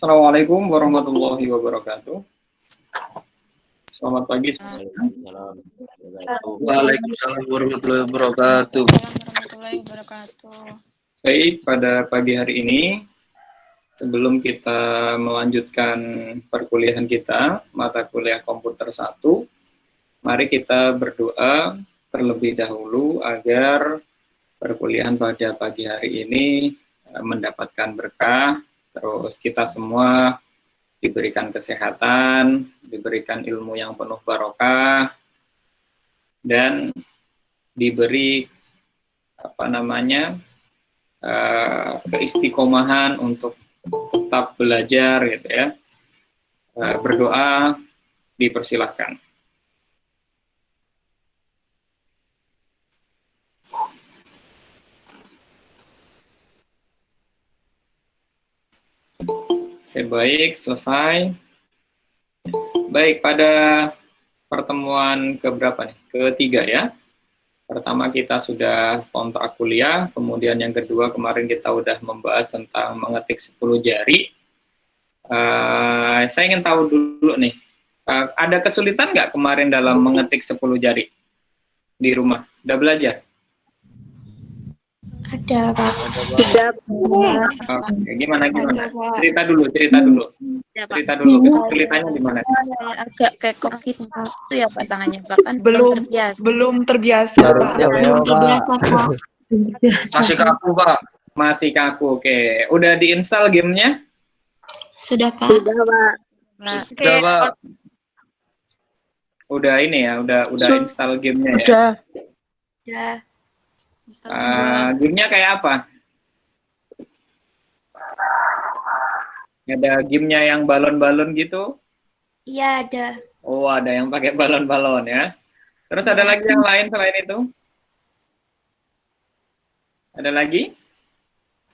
Assalamualaikum warahmatullahi wabarakatuh. Selamat pagi semuanya. Waalaikumsalam warahmatullahi wabarakatuh. Warahmatullahi wabarakatuh. Baik, pada pagi hari ini, sebelum kita melanjutkan perkuliahan kita, mata kuliah komputer 1, mari kita berdoa terlebih dahulu agar perkuliahan pada pagi hari ini mendapatkan berkah, terus kita semua diberikan kesehatan, diberikan ilmu yang penuh barokah, dan diberi keistiqomahan untuk tetap belajar gitu ya. Berdoa dipersilahkan. Oke, baik, selesai. Baik, pada pertemuan keberapa nih? Ketiga ya. Pertama kita sudah kontrak kuliah, kemudian yang kedua kemarin kita udah membahas tentang mengetik 10 jari. Saya ingin tahu dulu nih, ada kesulitan nggak kemarin dalam mengetik 10 jari di rumah? Udah belajar? Ada, Pak. Sudah. Oke, gimana? Cerita dulu. Cerita dulu, kesulitannya di mana? Agak kekok gitu itu ya Pak tangannya Pak, kan Belum terbiasa, Pak. Belum terbiasa, Pak. Masih kaku, Pak. Masih kaku, oke. Udah diinstal gamenya? Sudah, Pak. Sudah Pak. Sudah, Pak. Udah ini ya, udah install gamenya ya? Sudah. Gamenya kayak apa? Ada gamenya yang balon-balon gitu? Iya, ada. Oh, ada yang pakai balon-balon ya. Terus ada lagi yang lain selain itu? Ada lagi?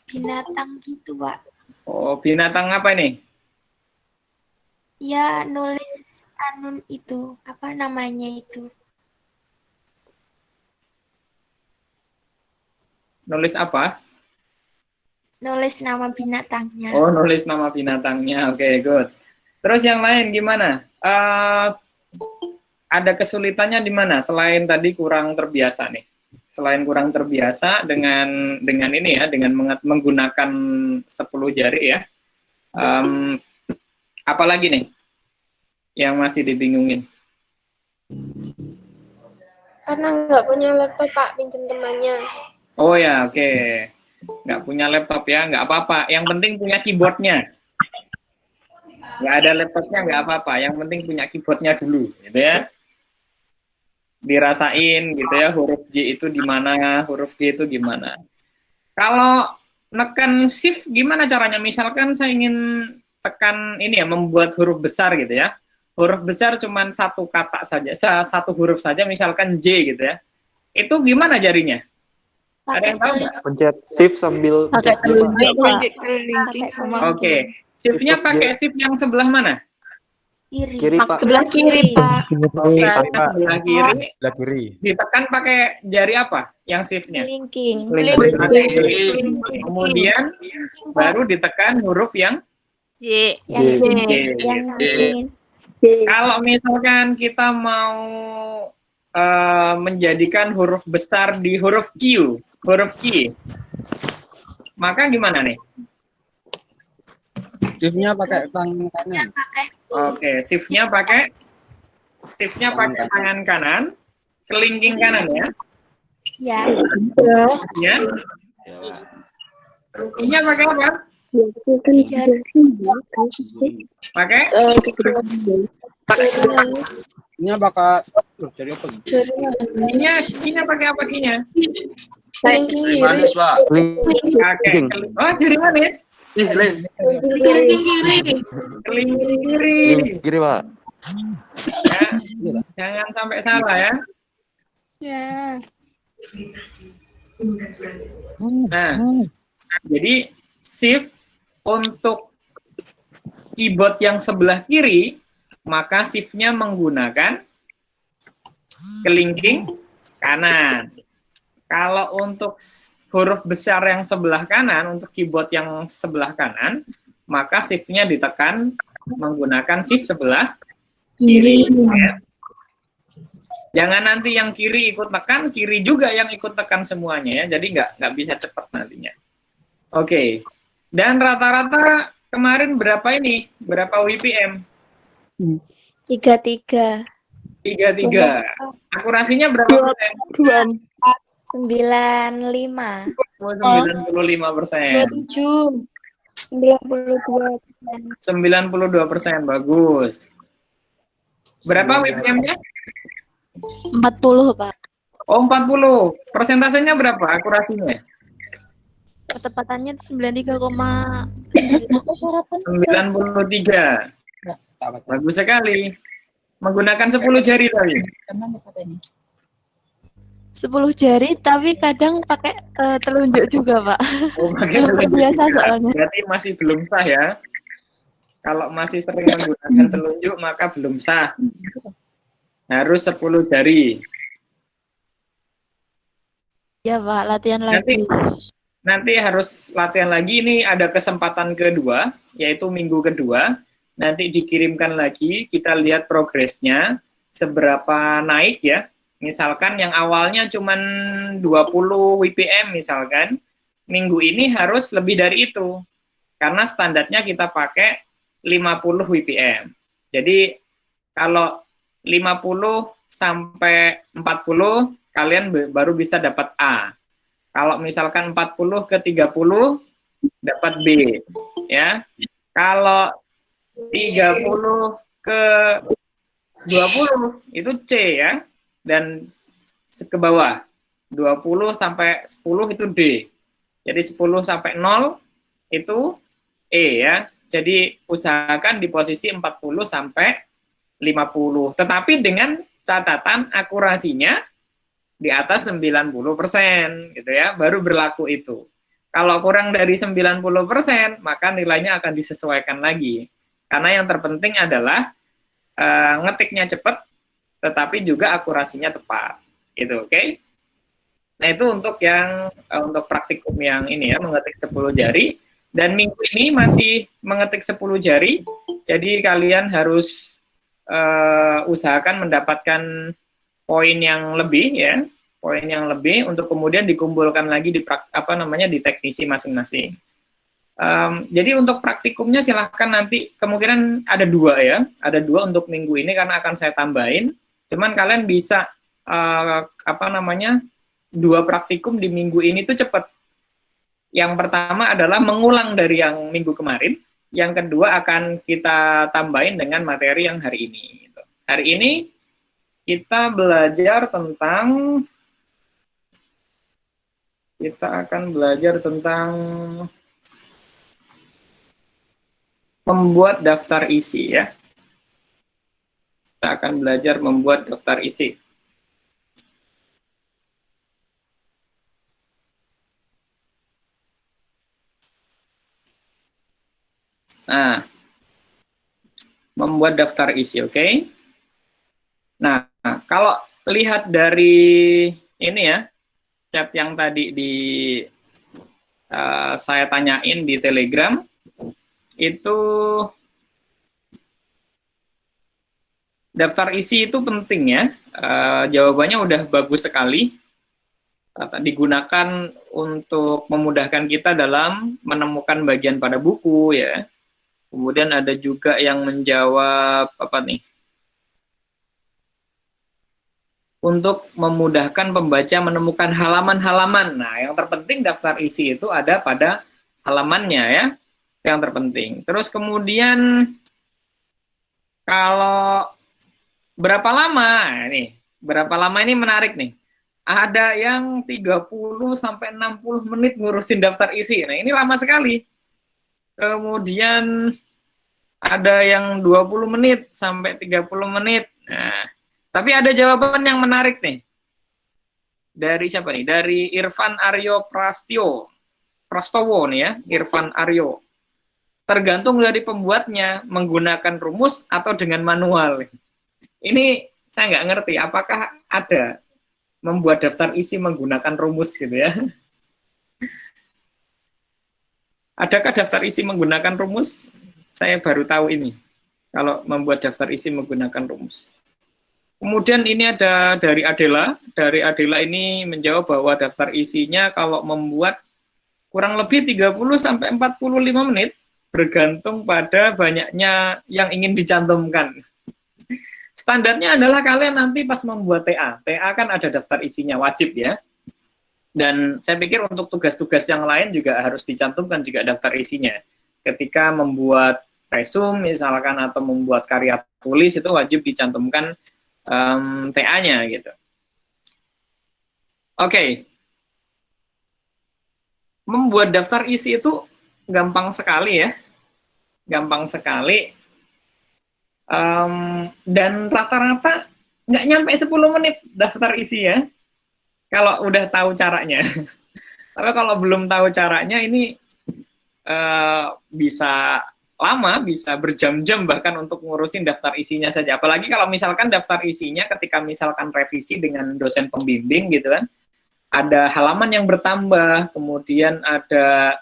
Binatang gitu, Pak. Oh, binatang apa ini? Ya, nulis itu. Apa namanya itu? Nulis apa? Nulis nama binatangnya. Oh, nulis nama binatangnya. Oke, good. Terus yang lain gimana? Ada kesulitannya di mana? Selain tadi kurang terbiasa nih. Selain kurang terbiasa dengan ini ya, dengan menggunakan 10 jari ya. Apalagi nih yang masih dibingungin? Karena nggak punya laptop, Pak, pinjam temannya. Oh ya, oke. Nggak punya laptop ya, nggak apa-apa. Yang penting punya keyboardnya. Nggak ada laptopnya, nggak apa-apa. Yang penting punya keyboardnya dulu, gitu ya. Dirasain, gitu ya, huruf J itu di mana, huruf G itu gimana. Kalau neken shift, gimana caranya? Misalkan saya ingin tekan ini ya, membuat huruf besar gitu ya. Huruf besar cuman satu kata saja, satu huruf saja, misalkan J gitu ya. Itu gimana jarinya? Ada yang tahu nggak? Pencet shift sambil Pakai Kelingking sama Oke, shift-nya pakai shift yang sebelah mana? kiri, Pak. sebelah kiri, Pak. Sebelah kiri. Sebelah kiri. Ditekan pakai jari apa? Yang shift-nya? Kelingking. Kemudian baru ditekan huruf yang J. Yang kalau misalkan kita mau menjadikan huruf besar di huruf Q, maka gimana nih? Shift-nya pakai tangan kanan. Oke, shift-nya pakai tangan kanan, kelingking kanan ya. Ya. Ya. Ini pakai apa? Pakai? Ini bakal jadi apa? Kinya pakai apa kinya? Jari manis, Pak. Pakai. Oh, jari manis. Kelingking kiri. Kelingking kiri. Kiri, Pak. Ya, jangan sampai salah ya. Ya. Nah, jadi shift untuk keyboard yang sebelah kiri, maka shift-nya menggunakan kelingking kanan. Kalau untuk huruf besar yang sebelah kanan, untuk keyboard yang sebelah kanan, maka shift-nya ditekan menggunakan shift sebelah Kiri. ya. Jangan nanti yang kiri ikut tekan, kiri juga yang ikut tekan semuanya ya. Jadi nggak bisa cepat nantinya. Oke. Dan rata-rata kemarin berapa ini? Berapa WPM? 33. 33. Akurasinya berapa persen? 95. Oh, 95%. 27. 92. 92%, bagus. Berapa WPM-nya? 40, Pak. Oh, 40. Persentasenya berapa akurasinya? Ketepatannya 93,9. 93. Bagus sekali. Menggunakan 10 jari tadi. 10 jari, tapi kadang pakai telunjuk juga, Pak. Oh, pakai Belum telunjuk terbiasa juga. soalnya. Berarti masih belum sah ya. Kalau masih sering menggunakan telunjuk, maka belum sah. Harus 10 jari. Ya, Pak, latihan lagi. Nanti harus latihan lagi. Ini ada kesempatan kedua, yaitu minggu kedua. Nanti dikirimkan lagi, kita lihat progresnya, seberapa naik ya. Misalkan yang awalnya cuma 20 WPM misalkan, minggu ini harus lebih dari itu. Karena standarnya kita pakai 50 WPM. Jadi kalau 50 sampai 40, kalian baru bisa dapat A. Kalau misalkan 40 ke 30, dapat B. Ya. Kalau 30 ke 20, itu C ya. Dan ke bawah 20 sampai 10 itu D. Jadi 10 sampai 0 itu E ya. Jadi usahakan di posisi 40 sampai 50. Tetapi dengan catatan akurasinya di atas 90% gitu ya, baru berlaku itu. Kalau kurang dari 90%, maka nilainya akan disesuaikan lagi. Karena yang terpenting adalah ngetiknya cepat, tetapi juga akurasinya tepat, gitu, oke? Nah itu untuk yang untuk praktikum yang ini ya, mengetik 10 jari. Dan minggu ini masih mengetik 10 jari, jadi kalian harus usahakan mendapatkan poin yang lebih ya, poin yang lebih untuk kemudian dikumpulkan lagi di di teknisi masing-masing. Jadi untuk praktikumnya silahkan nanti kemungkinan ada 2 ya, ada 2 untuk minggu ini karena akan saya tambahin. Cuman kalian bisa 2 praktikum di minggu ini tuh cepat. Yang pertama adalah mengulang dari yang minggu kemarin. Yang kedua akan kita tambahin dengan materi yang hari ini. Hari ini kita akan belajar tentang membuat daftar isi ya. Kita akan belajar membuat daftar isi. Nah, membuat daftar isi, oke? Nah, kalau lihat dari ini ya, chat yang tadi saya tanyain di Telegram, itu daftar isi itu penting ya. Jawabannya udah bagus sekali. Digunakan untuk memudahkan kita dalam menemukan bagian pada buku ya. Kemudian ada juga yang menjawab untuk memudahkan pembaca menemukan halaman-halaman. Nah, yang terpenting daftar isi itu ada pada halamannya ya, yang terpenting. Terus kemudian kalau berapa lama ini menarik nih. Ada yang 30 sampai 60 menit ngurusin daftar isi. Nah, ini lama sekali. Kemudian ada yang 20 menit sampai 30 menit. Nah, tapi ada jawaban yang menarik nih. Dari siapa nih? Dari Irfan Aryo Prastowo nih ya, Irfan Aryo. Tergantung dari pembuatnya, menggunakan rumus atau dengan manual. Ini saya nggak ngerti, apakah ada membuat daftar isi menggunakan rumus gitu ya. Adakah daftar isi menggunakan rumus? Saya baru tahu ini, kalau membuat daftar isi menggunakan rumus. Kemudian ini ada dari Adela. Dari Adela ini menjawab bahwa daftar isinya kalau membuat kurang lebih 30-45 menit, bergantung pada banyaknya yang ingin dicantumkan. Standarnya adalah kalian nanti pas membuat TA. TA kan ada daftar isinya, wajib ya. Dan saya pikir untuk tugas-tugas yang lain juga harus dicantumkan juga daftar isinya. Ketika membuat resume misalkan atau membuat karya tulis itu wajib dicantumkan TA-nya gitu. Oke. Membuat daftar isi itu gampang sekali ya. Gampang sekali. Dan rata-rata nggak nyampe 10 menit daftar isi ya. Kalau udah tahu caranya. Tapi kalau belum tahu caranya ini bisa lama, bisa berjam-jam bahkan untuk ngurusin daftar isinya saja. Apalagi kalau misalkan daftar isinya ketika misalkan revisi dengan dosen pembimbing gitu kan, ada halaman yang bertambah, kemudian ada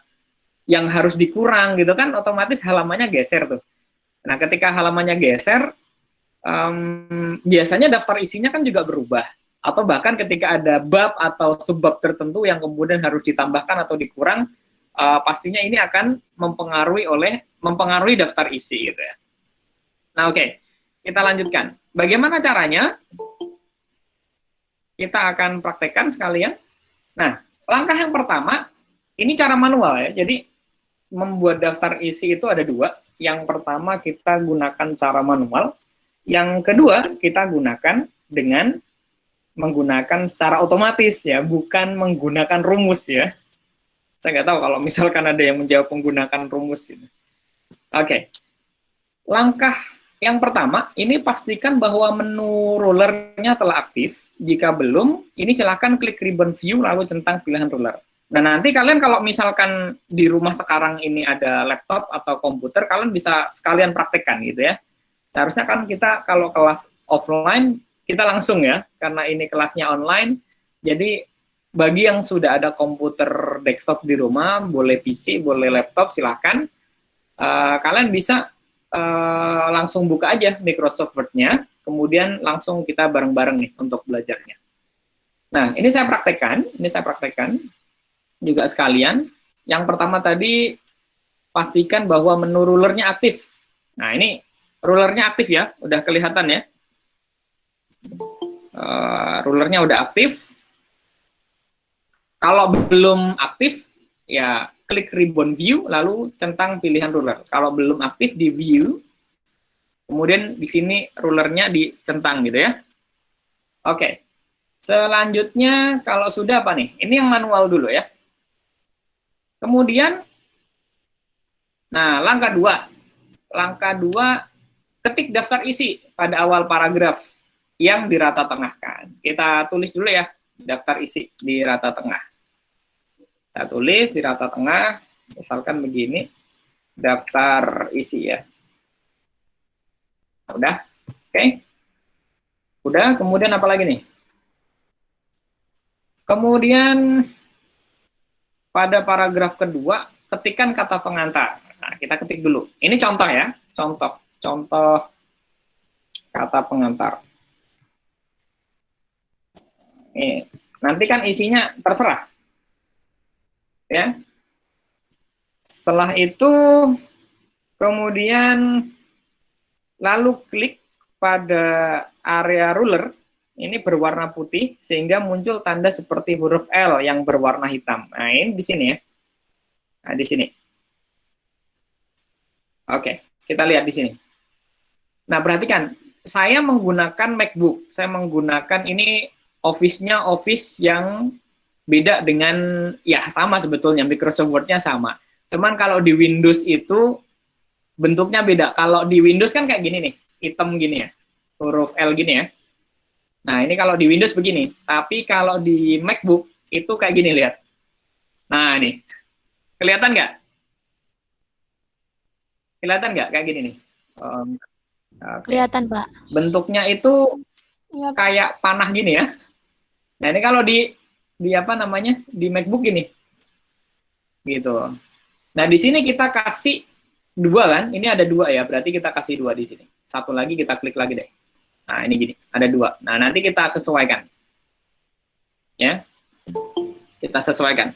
yang harus dikurang gitu kan, otomatis halamannya geser tuh. Nah, ketika halamannya geser, biasanya daftar isinya kan juga berubah. Atau bahkan ketika ada bab atau subbab tertentu yang kemudian harus ditambahkan atau dikurang, pastinya ini akan mempengaruhi daftar isi gitu ya. Nah, oke. Kita lanjutkan. Bagaimana caranya? Kita akan praktekkan sekalian. Nah, langkah yang pertama, ini cara manual ya. Jadi, membuat daftar isi itu ada dua. Yang pertama, kita gunakan cara manual. Yang kedua, kita gunakan dengan menggunakan secara otomatis ya, bukan menggunakan rumus ya. Saya nggak tahu kalau misalkan ada yang menjawab menggunakan rumus. Gitu. Oke. Langkah yang pertama, ini pastikan bahwa menu rulernya telah aktif. Jika belum, ini silakan klik ribbon view lalu centang pilihan ruler. Nah, nanti kalian kalau misalkan di rumah sekarang ini ada laptop atau komputer, kalian bisa sekalian praktekkan gitu ya. Seharusnya kan kita kalau kelas offline, kita langsung ya, karena ini kelasnya online, jadi bagi yang sudah ada komputer desktop di rumah, boleh PC, boleh laptop, silahkan. Kalian bisa langsung buka aja Microsoft Word-nya, kemudian langsung kita bareng-bareng nih untuk belajarnya. Nah, ini saya praktekkan juga sekalian. Yang pertama tadi, pastikan bahwa menu rulernya aktif. Nah, ini rulernya aktif ya, udah kelihatan ya. Rulernya udah aktif. Kalau belum aktif, ya klik ribbon view, lalu centang pilihan ruler. Kalau belum aktif di view, kemudian di sini rulernya dicentang gitu ya. Oke. Selanjutnya, kalau sudah apa nih? Ini yang manual dulu ya. Kemudian, nah langkah dua, ketik daftar isi pada awal paragraf yang dirata tengahkan. Kita tulis dulu ya, daftar isi di rata tengah. Kita tulis di rata tengah, misalkan begini, daftar isi ya. Udah, oke. Udah, kemudian apa lagi nih? Kemudian pada paragraf kedua, ketikkan kata pengantar. Nah, kita ketik dulu. Ini contoh ya, contoh kata pengantar. Nih, nanti kan isinya terserah. Ya. Setelah itu, kemudian lalu klik pada area ruler. Ini berwarna putih, sehingga muncul tanda seperti huruf L yang berwarna hitam. Nah, ini di sini ya. Nah, di sini. Oke, kita lihat di sini. Nah, perhatikan. Saya menggunakan MacBook. Saya menggunakan ini Office-nya Office yang beda dengan, ya sama sebetulnya, Microsoft Word-nya sama. Cuman kalau di Windows itu bentuknya beda. Kalau di Windows kan kayak gini nih, hitam gini ya. Huruf L gini ya. Nah, ini kalau di Windows begini, tapi kalau di MacBook itu kayak gini, lihat. Nah, ini. Kelihatan nggak? Kelihatan nggak? Kayak gini nih. Okay. Kelihatan, Pak. Bentuknya itu kayak panah gini ya. Nah, ini kalau di apa namanya? Di MacBook gini. Gitu. Nah, di sini kita kasih 2 kan? Ini ada 2 ya, berarti kita kasih 2 di sini. Satu lagi kita klik lagi deh. Nah, ini gini, ada 2. Nah, nanti kita sesuaikan. Ya. Kita sesuaikan.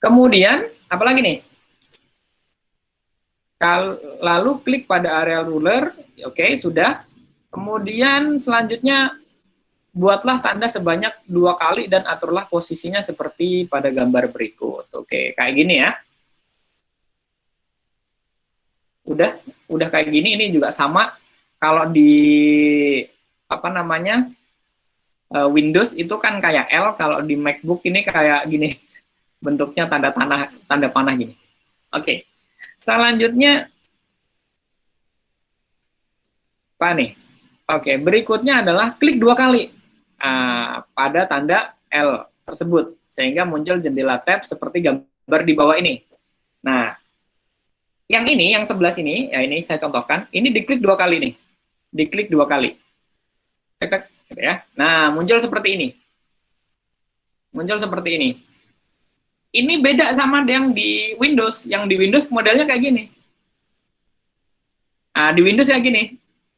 Kemudian, apa lagi nih? Lalu klik pada area ruler, oke, sudah. Kemudian selanjutnya buatlah tanda sebanyak 2 kali dan aturlah posisinya seperti pada gambar berikut. Oke, kayak gini ya. Udah kayak gini. Ini juga sama. Kalau di apa namanya Windows itu kan kayak L, kalau di MacBook ini kayak gini. Bentuknya tanda panah gini. Oke. Selanjutnya apa nih? Oke, berikutnya adalah klik 2 kali pada tanda L tersebut sehingga muncul jendela tab seperti gambar di bawah ini. Nah, yang sebelah sini, ya ini saya contohkan, ini diklik 2 kali nih. Diklik 2 kali. Ya. Nah, muncul seperti ini. Muncul seperti ini. Ini beda sama yang di Windows. Yang di Windows modelnya kayak gini. Nah, di Windows kayak gini.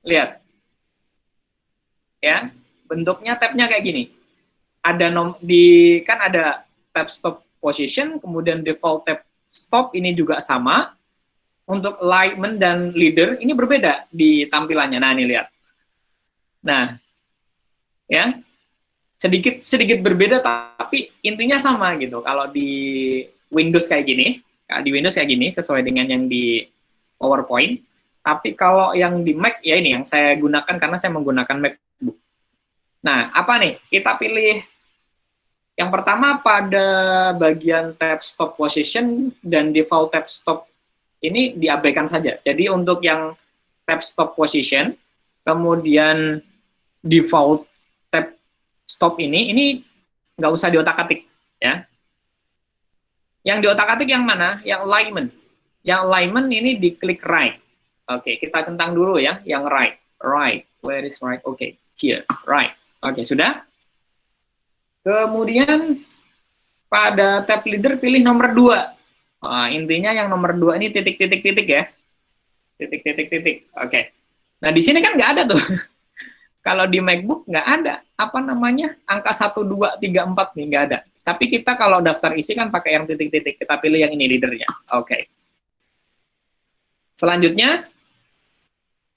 Lihat. Ya, bentuknya tabnya kayak gini. Ada kan ada tab stop position, kemudian default tab stop ini juga sama. Untuk alignment dan leader ini berbeda di tampilannya. Nah, ini lihat. Nah, ya. Sedikit berbeda tapi intinya sama gitu. Kalau di Windows kayak gini, sesuai dengan yang di PowerPoint. Tapi kalau yang di Mac ya ini yang saya gunakan karena saya menggunakan MacBook. Nah, apa nih? Kita pilih yang pertama pada bagian tab stop position dan default tab stop ini diabaikan saja. Jadi untuk yang tab stop position, kemudian default tab stop ini nggak usah diotak-atik ya. Yang diotak-atik yang mana? Yang alignment. Yang alignment ini diklik right. Oke, kita centang dulu ya, yang right. Right. Where is right? Oke, here. Right. Oke, sudah. Kemudian pada tab leader pilih nomor 2. Intinya yang nomor 2 ini titik-titik-titik ya. Titik-titik-titik. Oke. Nah, di sini kan nggak ada tuh. Kalau di MacBook nggak ada, apa namanya, angka 1, 2, 3, 4 nih, nggak ada. Tapi kita kalau daftar isi kan pakai yang titik-titik, kita pilih yang ini, leadernya. Oke. Selanjutnya,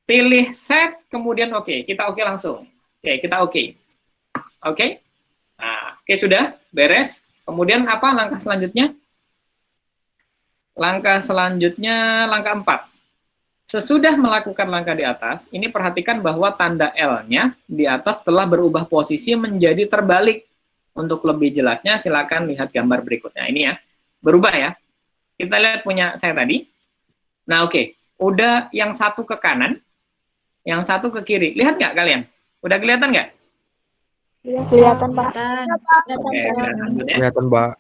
pilih set, kemudian oke. Kita oke langsung. Oke, kita oke. Oke. Nah, oke sudah, beres. Kemudian apa langkah selanjutnya? Langkah selanjutnya, langkah 4. Sesudah melakukan langkah di atas, ini perhatikan bahwa tanda L-nya di atas telah berubah posisi menjadi terbalik. Untuk lebih jelasnya, silakan lihat gambar berikutnya. Ini ya, berubah ya. Kita lihat punya saya tadi. Nah, oke. Udah yang satu ke kanan, yang satu ke kiri. Lihat nggak kalian? Udah kelihatan nggak? Kelihatan, Pak. Oke, selanjutnya. Kelihatan, Mbak.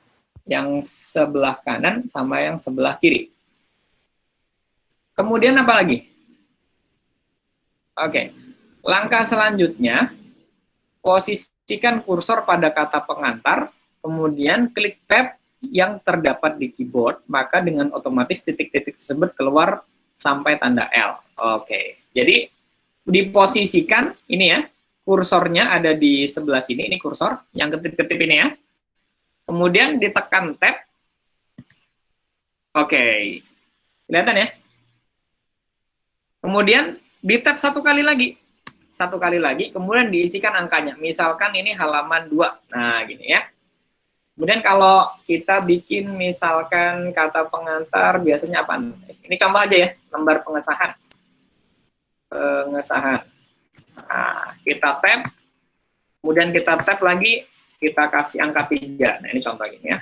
Yang sebelah kanan sama yang sebelah kiri. Kemudian apa lagi? Oke, langkah selanjutnya, posisikan kursor pada kata pengantar, kemudian klik tab yang terdapat di keyboard, maka dengan otomatis titik-titik tersebut keluar sampai tanda L. Oke, jadi diposisikan, ini ya, kursornya ada di sebelah sini, ini kursor, yang ketip-ketip ini ya. Kemudian ditekan tab. Oke, kelihatan ya? Kemudian di tab satu kali lagi, kemudian diisikan angkanya. Misalkan ini halaman 2, nah gini ya. Kemudian kalau kita bikin misalkan kata pengantar, biasanya apa? Ini contoh aja ya, lembar pengesahan. Nah, kita tab, kemudian kita tab lagi, kita kasih angka 3. Nah ini contoh gini ya.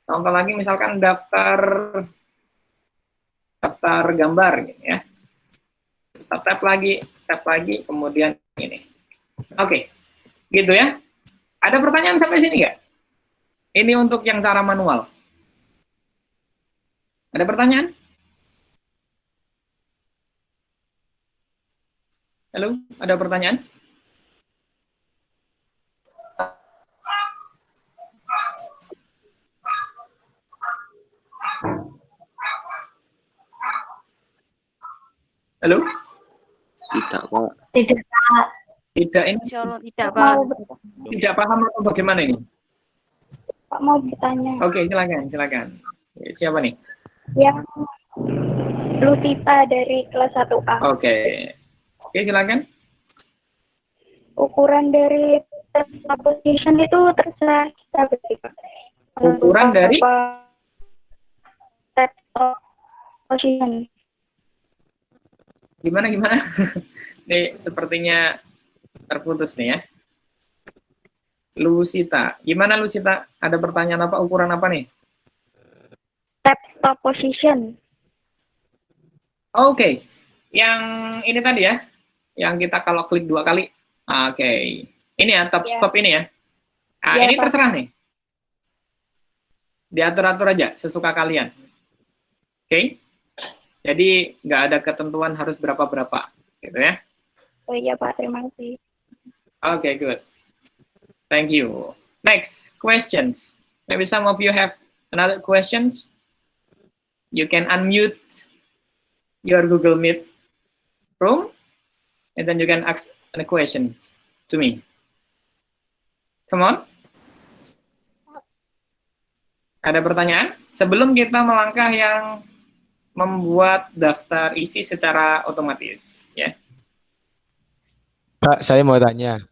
Contoh lagi misalkan daftar gambar gini ya. Kita tab lagi, kemudian ini. Oke, gitu ya. Ada pertanyaan sampai sini nggak? Ini untuk yang cara manual. Ada pertanyaan? Halo, ada pertanyaan? Halo? Tidak, Pak. Tidak. Tidak, ini Insya Allah tidak, Pak. Mau, tidak paham atau bagaimana ini? Pak mau bertanya. Oke, silakan. Siapa nih? Yang Lutita dari kelas 1A. Oke, silakan. Ukuran dari position itu terserah kita berarti, Pak. Ukuran dari? Position. Gimana? Nih, sepertinya terputus nih ya. Lusita. Gimana Lusita? Ada pertanyaan apa? Ukuran apa nih? Stop position. Oke. Yang ini tadi ya. Yang kita kalau klik 2 kali. Oke. Ini ya, top Ya. stop ini ya. Nah, Ya, ini Pak. terserah nih. Diatur-atur aja, sesuka kalian. Oke? Jadi, nggak ada ketentuan harus berapa-berapa. Gitu ya. Oh iya, Pak. Terima kasih. Okay, good. Thank you. Next, questions. Maybe some of you have another questions. You can unmute your Google Meet room, and then you can ask a question to me. Come on. Ada pertanyaan? Sebelum kita melangkah yang membuat daftar isi secara otomatis, ya. Pak, saya mau tanya.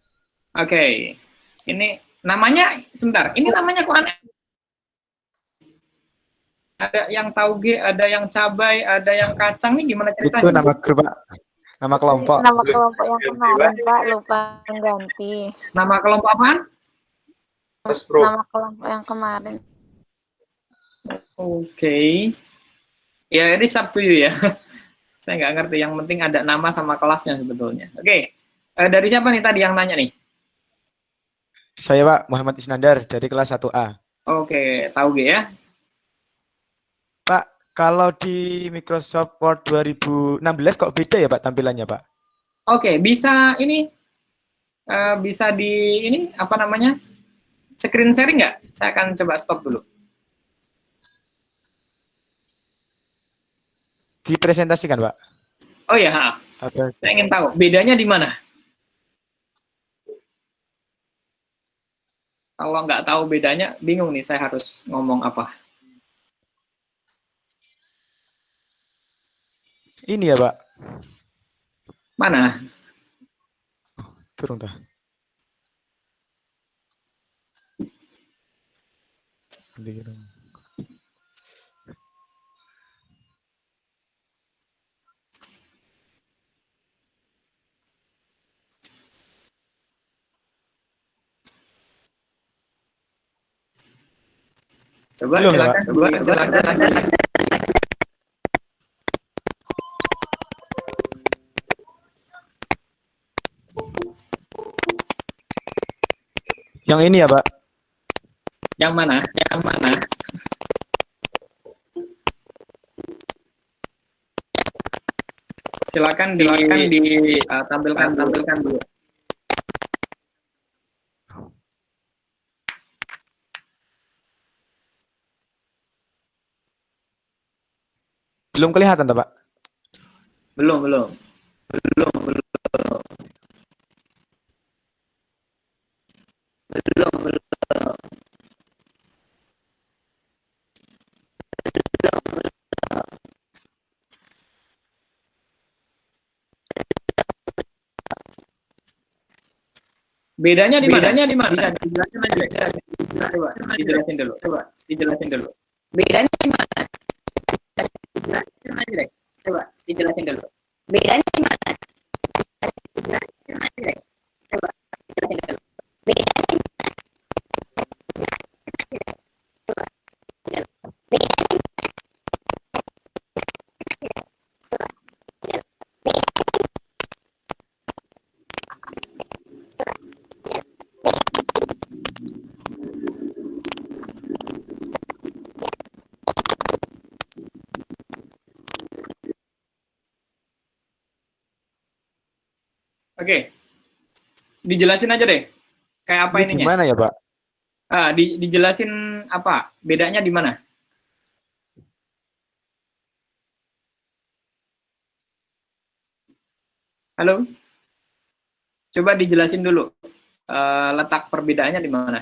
Oke. Ini namanya, sebentar, ini namanya kok aneh. Ada yang tauge, ada yang cabai, ada yang kacang, nih gimana ceritanya? Itu nama grup, Pak. Nama kelompok. Nama kelompok yang kemarin, Pak, lupa ganti. Nama kelompok apaan? Nama kelompok yang kemarin. Oke. Ya, ini up to you ya. Saya nggak ngerti, yang penting ada nama sama kelasnya sebetulnya. Oke. Dari siapa nih tadi yang nanya nih? Saya, Pak, Muhammad Isnandar dari kelas 1A. Oke, tauge ya. Pak, kalau di Microsoft Word 2016 kok beda ya, Pak, tampilannya, Pak? Oke, bisa ini bisa di ini apa namanya? Screen sharing nggak? Saya akan coba stop dulu. Dipresentasikan, Pak. Oh ya, Apa? saya ingin tahu bedanya di mana. Kalau nggak tahu bedanya, bingung nih saya harus ngomong apa. Ini ya, Pak. Mana? Turun, Pak. Coba Belum, silakan. Pak. Coba silakan. Yang ini ya, Pak. Yang mana? Yang mana? Silakan tampilkan dulu. Belum kelihatan, toh, Pak? Belum. Bedanya di mana? Bisa dijelasin aja. Coba dijelasin dulu. Bedanya di mana? Dijelasin aja deh. Coba dijelasin dulu. Bedanya di mana? Dijelasin aja deh. Coba dijelasin dulu. Bedanya di mana? Oke. Dijelasin aja deh. Kayak apa Ini ininya? gimana ya, Pak? Dijelasin apa? Bedanya di mana? Halo? Coba dijelasin dulu letak perbedaannya di mana.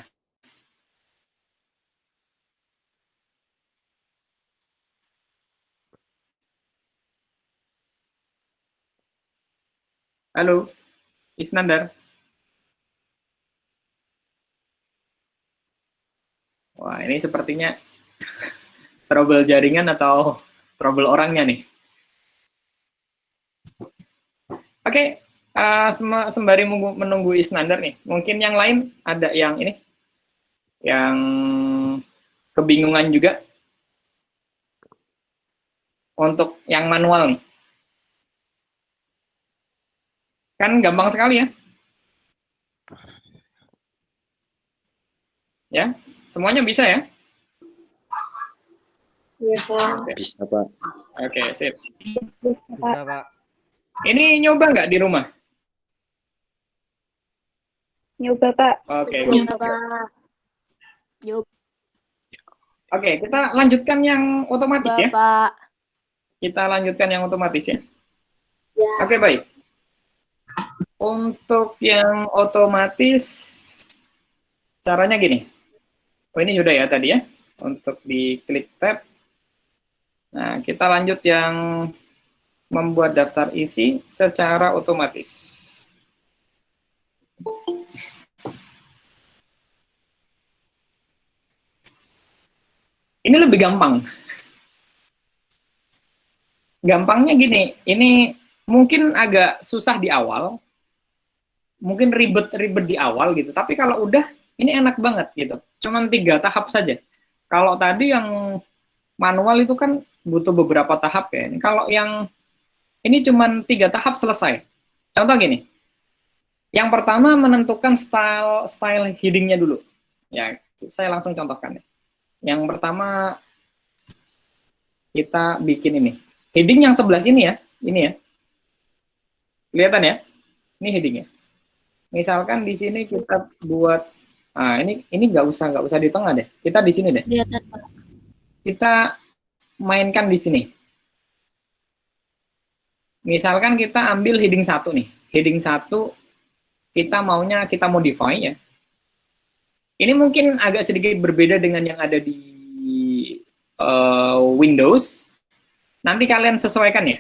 Halo, Isnandar. Wah, ini sepertinya trouble jaringan atau trouble orangnya nih. Oke, sembari menunggu Isnandar nih, mungkin yang lain ada yang ini, yang kebingungan juga untuk yang manual nih. Kan gampang sekali ya. Ya, semuanya bisa ya? Iya, Pak. Bisa, Pak. Oke, sip. Bisa, Pak. Ini nyoba nggak di rumah? Nyoba, Pak. Oke. Nyoba, Pak. Oke, kita lanjutkan yang otomatis ya. Bapak. Kita lanjutkan yang otomatis ya. Ya. Oke, baik. Untuk yang otomatis, caranya gini. Oh, ini sudah ya tadi ya. Untuk diklik tab. Nah, kita lanjut yang membuat daftar isi secara otomatis. Ini lebih gampang. Gampangnya gini, ini mungkin agak susah di awal, mungkin ribet-ribet di awal gitu, tapi kalau udah, ini enak banget gitu. Cuman 3 tahap saja. Kalau tadi yang manual itu kan butuh beberapa tahap ya. Kalau yang ini cuman 3 tahap selesai. Contoh gini, yang pertama menentukan style headingnya dulu. Ya, saya langsung contohkan ya. Yang pertama kita bikin ini. Heading yang sebelah sini ya, ini ya. Kelihatan ya? Ini headingnya. Misalkan di sini kita buat, ini nggak usah di tengah deh. Kita di sini deh. Kelihatan, Pak. Kita mainkan di sini. Misalkan kita ambil heading 1 nih. Heading 1 kita maunya kita modify ya. Ini mungkin agak sedikit berbeda dengan yang ada di Windows. Nanti kalian sesuaikan ya.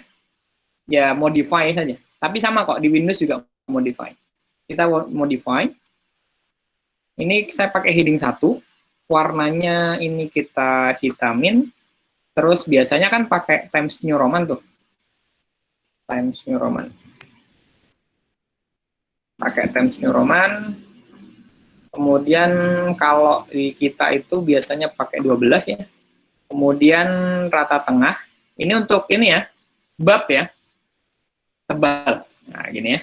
Ya modify saja. Tapi sama kok di Windows juga modify. Kita modify. Ini saya pakai heading 1. Warnanya ini kita hitamin. Terus biasanya kan pakai Times New Roman tuh. Times New Roman. Pakai Times New Roman. Kemudian kalau di kita itu biasanya pakai 12 ya. Kemudian rata tengah. Ini untuk ini ya, bab ya. Tebal. Nah, gini ya.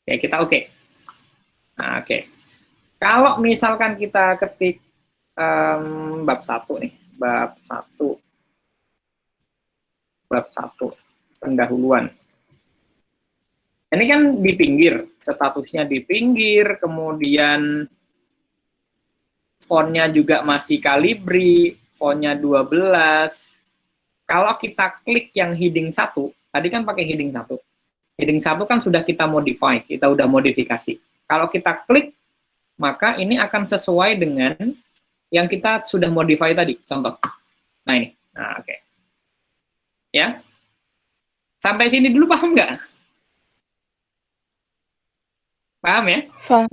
Oke, kita oke. Nah, oke. Kalau misalkan kita ketik bab 1 nih. Bab 1. Bab 1. Pendahuluan. Ini kan di pinggir, statusnya di pinggir, kemudian fontnya juga masih Calibri, fontnya 12. Kalau kita klik yang heading 1, tadi kan pakai heading 1. Heading 1 kan sudah kita modify, kita udah modifikasi. Kalau kita klik, maka ini akan sesuai dengan yang kita sudah modify tadi, contoh. Nah ini, nah oke. Ya, sampai sini dulu paham nggak? Paham ya? Paham,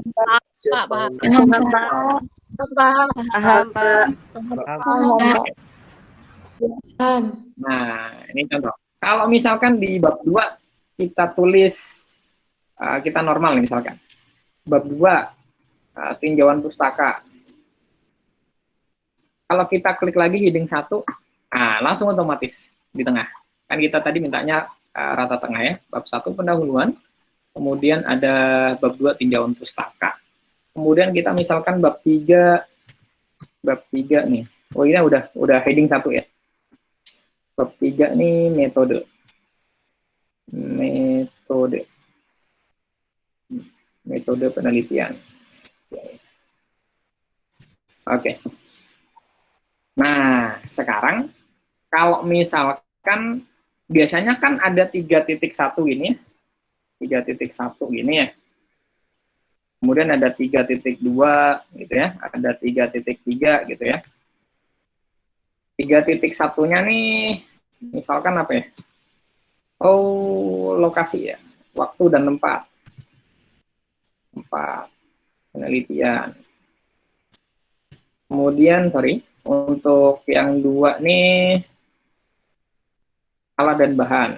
Pak. Paham. Nah, ini contoh. Kalau misalkan di bab 2 kita tulis, kita normal nih misalkan. Bab 2, tinjauan pustaka. Kalau kita klik lagi heading 1, langsung otomatis di tengah. Kan kita tadi mintanya rata tengah ya. Bab 1 pendahuluan, kemudian ada bab 2 tinjauan pustaka. Kemudian kita misalkan bab 3 nih. Oh, ini udah heading 1 ya. Bab 3 nih metode. Metode penelitian. Oke. Nah, sekarang kalau misalkan biasanya kan ada 3.1 ini, 3.1 gini ya. Kemudian ada 3.2 gitu ya, ada 3.3 gitu ya. 3.1-nya nih, misalkan apa ya? Oh, lokasi ya, waktu dan tempat. Tempat penelitian. Kemudian, untuk yang 2 nih, alat dan bahan.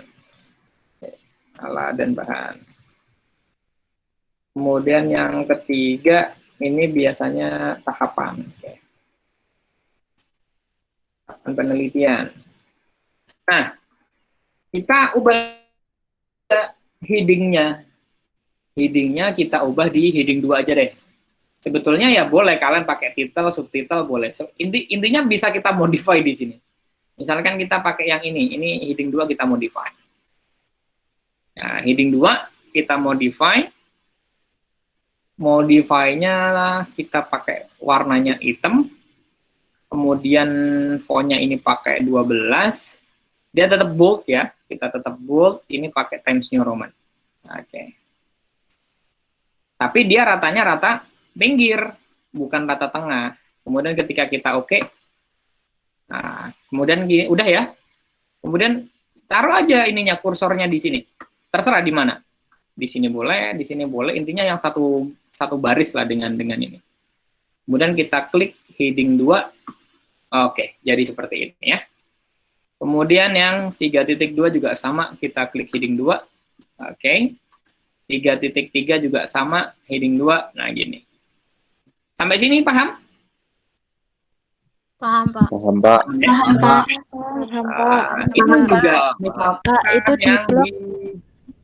Alat dan bahan. Kemudian yang ketiga, ini biasanya tahapan. Oke. Tahapan penelitian. Nah, kita ubah heading-nya. Heading-nya kita ubah di heading 2 aja deh. Sebetulnya ya boleh, kalian pakai title, subtitle boleh. Intinya bisa kita modify di sini. Misalkan kita pakai yang ini heading 2 kita modify. Nah, heading 2 kita modify. Modify-nya kita pakai warnanya hitam. Kemudian font-nya ini pakai 12. Dia tetap bold ya. Kita tetap bold. Ini pakai Times New Roman. Oke. Tapi dia ratanya rata pinggir, bukan rata tengah. Kemudian ketika kita oke. Nah, kemudian gini, udah ya. Kemudian taruh aja ininya, kursornya di sini. Terserah di mana. Di sini boleh, di sini boleh. Intinya yang satu baris lah dengan ini. Kemudian kita klik heading 2. Oke, jadi seperti ini ya. Kemudian yang 3.2 juga sama, kita klik heading 2. Oke. 3.3 juga sama, heading 2. Nah, gini. Sampai sini paham? Paham, Pak. Paham, Pak. Paham, Pak. Itu juga Pak, itu di blok,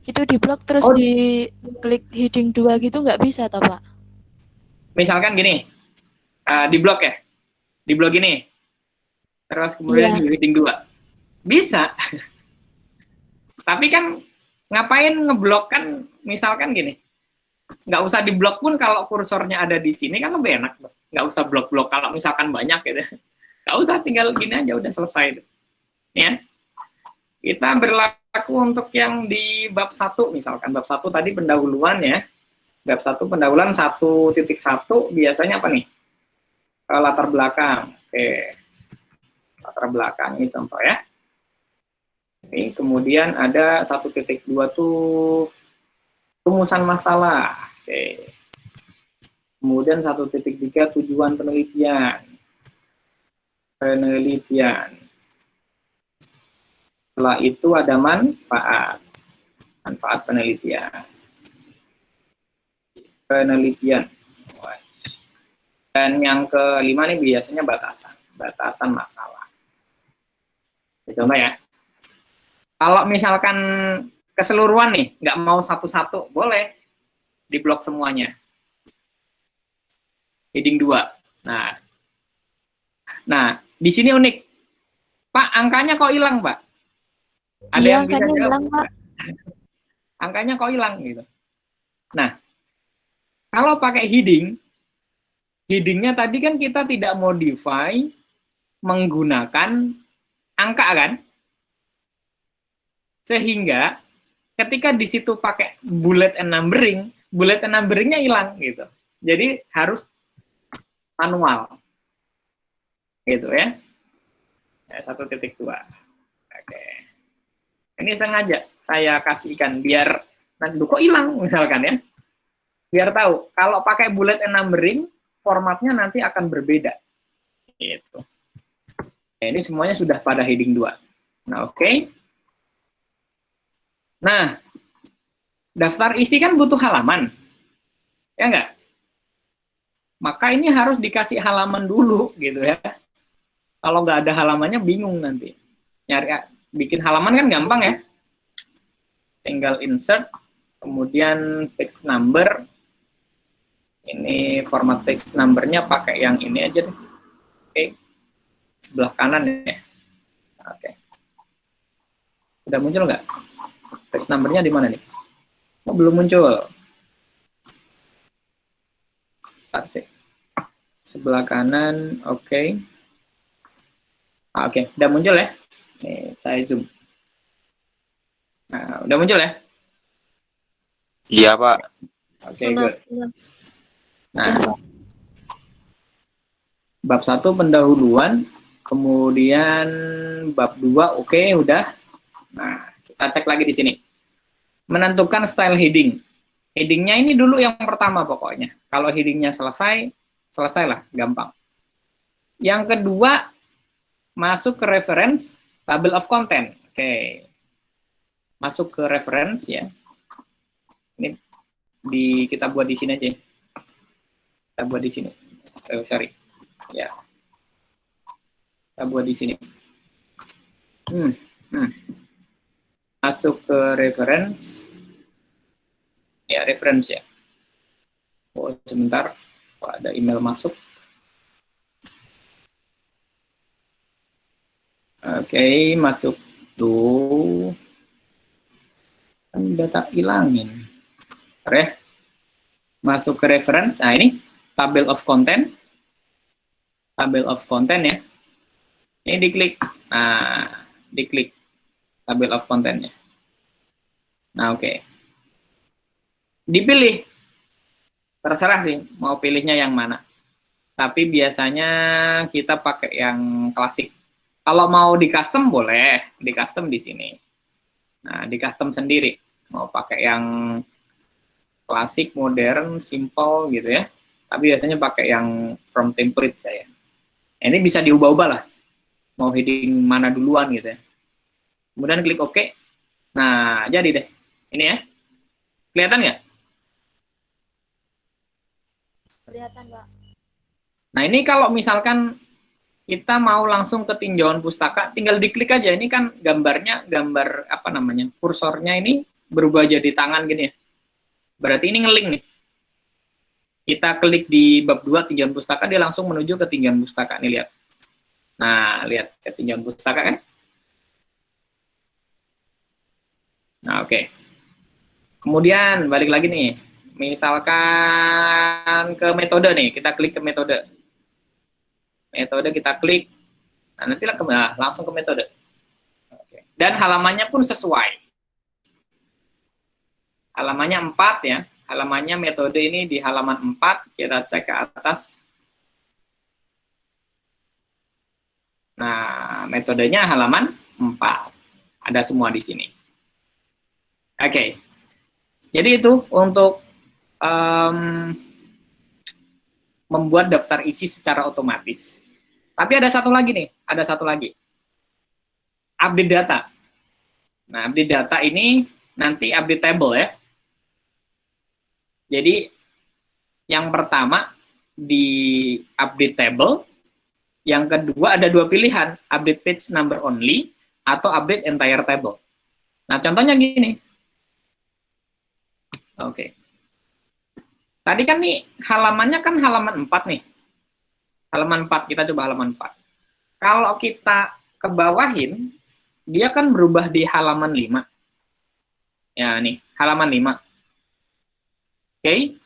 itu di blok terus Oh. di klik heading 2 gitu nggak bisa toh, Pak? misalkan gini, di blok ya, di blok ini, terus kemudian Iya. di heading 2. Bisa. Tapi kan ngapain ngeblok kan, misalkan gini, nggak usah diblok pun kalau kursornya ada di sini kan lebih enak. Nggak usah blok-blok kalau misalkan banyak gitu. Nggak usah, tinggal gini aja udah selesai. Ya. Kita berlaku untuk yang di bab 1 misalkan. Bab 1 tadi pendahuluan ya. Bab 1 pendahuluan 1.1 biasanya apa nih? Latar belakang. Oke. Latar belakang ini contoh ya. Ini kemudian ada 1.2 tuh rumusan masalah. Oke. Kemudian 1.3 tujuan penelitian. Penelitian. Setelah itu ada manfaat. Manfaat penelitian. Penelitian. Dan yang kelima nih biasanya batasan. Batasan masalah. Contoh ya. Kalau misalkan keseluruhan nih, nggak mau satu-satu, boleh diblok semuanya. Heading 2. Nah, di sini unik. Pak, angkanya kok hilang, Pak? Ada Iya, yang bisa angkanya jawab? hilang, Pak. Angkanya kok hilang gitu. Nah, kalau pakai heading, headingnya tadi kan kita tidak modify menggunakan angka kan? Sehingga ketika di situ pakai bullet and numberingnya hilang gitu. Jadi harus manual. Gitu ya. 1.2. Oke. Ini sengaja saya kasihkan biar nanti kok hilang misalkan ya. Biar tahu kalau pakai bullet and numbering formatnya nanti akan berbeda. Gitu. Ini semuanya sudah pada heading 2. Nah, oke. Nah, daftar isi kan butuh halaman. Ya enggak? Maka ini harus dikasih halaman dulu gitu ya. Kalau nggak ada halamannya bingung nanti. Bikin halaman kan gampang ya. Tinggal insert, kemudian text number. Ini format text numbernya pakai yang ini aja deh. Oke. Sebelah kanan ya. Oke. Udah muncul nggak? Text numbernya di mana nih? Oh, belum muncul. Sih. Sebelah kanan, oke. Oke, udah muncul ya. Nih, saya zoom. Nah, udah muncul ya? Iya, Pak. Oke, good. Nah, bab 1 pendahuluan, kemudian bab 2 oke, udah. Nah, kita cek lagi di sini. Menentukan style heading. Headingnya ini dulu yang pertama pokoknya. Kalau headingnya selesai, selesailah, gampang. Yang kedua, masuk ke reference, table of content. Oke. Masuk ke reference ya. Ini kita buat di sini aja. Kita buat di sini. Sorry. Ya. Kita buat di sini. Masuk ke reference. Ya, reference ya. Oh, sebentar. Oh, ada email masuk. Oke, masuk tuh. Kan udah tak hilangin. Oke. Masuk ke reference. Nah, ini table of content. Table of content ya. Ini diklik. Nah, diklik table of contentnya. Nah, oke. Dipilih. Terserah sih mau pilihnya yang mana. Tapi biasanya kita pakai yang klasik. Kalau mau di custom boleh, di custom di sini. Nah, di custom sendiri. Mau pakai yang klasik, modern, simple gitu ya. Tapi biasanya pakai yang from template saya. Ini bisa diubah-ubah lah. Mau heading mana duluan gitu ya. Kemudian klik OK. Nah, jadi deh. Ini ya. Kelihatan nggak? Kelihatan, Pak. Nah, ini kalau misalkan kita mau langsung ke tinjauan pustaka, tinggal diklik aja. Ini kan gambarnya, gambar apa namanya, kursornya ini berubah jadi tangan gini ya. Berarti ini ngeling nih. Kita klik di bab 2 tinjauan pustaka, dia langsung menuju ke tinjauan pustaka. Nih, lihat. Nah, lihat ke tinjauan pustaka kan? Nah, oke. Kemudian, balik lagi nih. Misalkan ke metode nih, kita klik ke metode. Metode kita klik, nah nanti langsung ke metode. Oke. Dan halamannya pun sesuai. Halamannya 4 ya, halamannya metode ini di halaman 4, kita cek ke atas. Nah, metodenya halaman 4. Ada semua di sini. Oke. Jadi itu untuk membuat daftar isi secara otomatis. Tapi ada satu lagi nih, ada satu lagi. Update data. Nah, update data ini nanti update table ya. Jadi, yang pertama di update table, yang kedua ada dua pilihan, update page number only atau update entire table. Nah, contohnya gini. Oke. Tadi kan nih halamannya kan halaman 4 nih. Halaman 4, kita coba halaman 4. Kalau kita ke bawahin, dia kan berubah di halaman 5. Ya nih, halaman 5. Oke.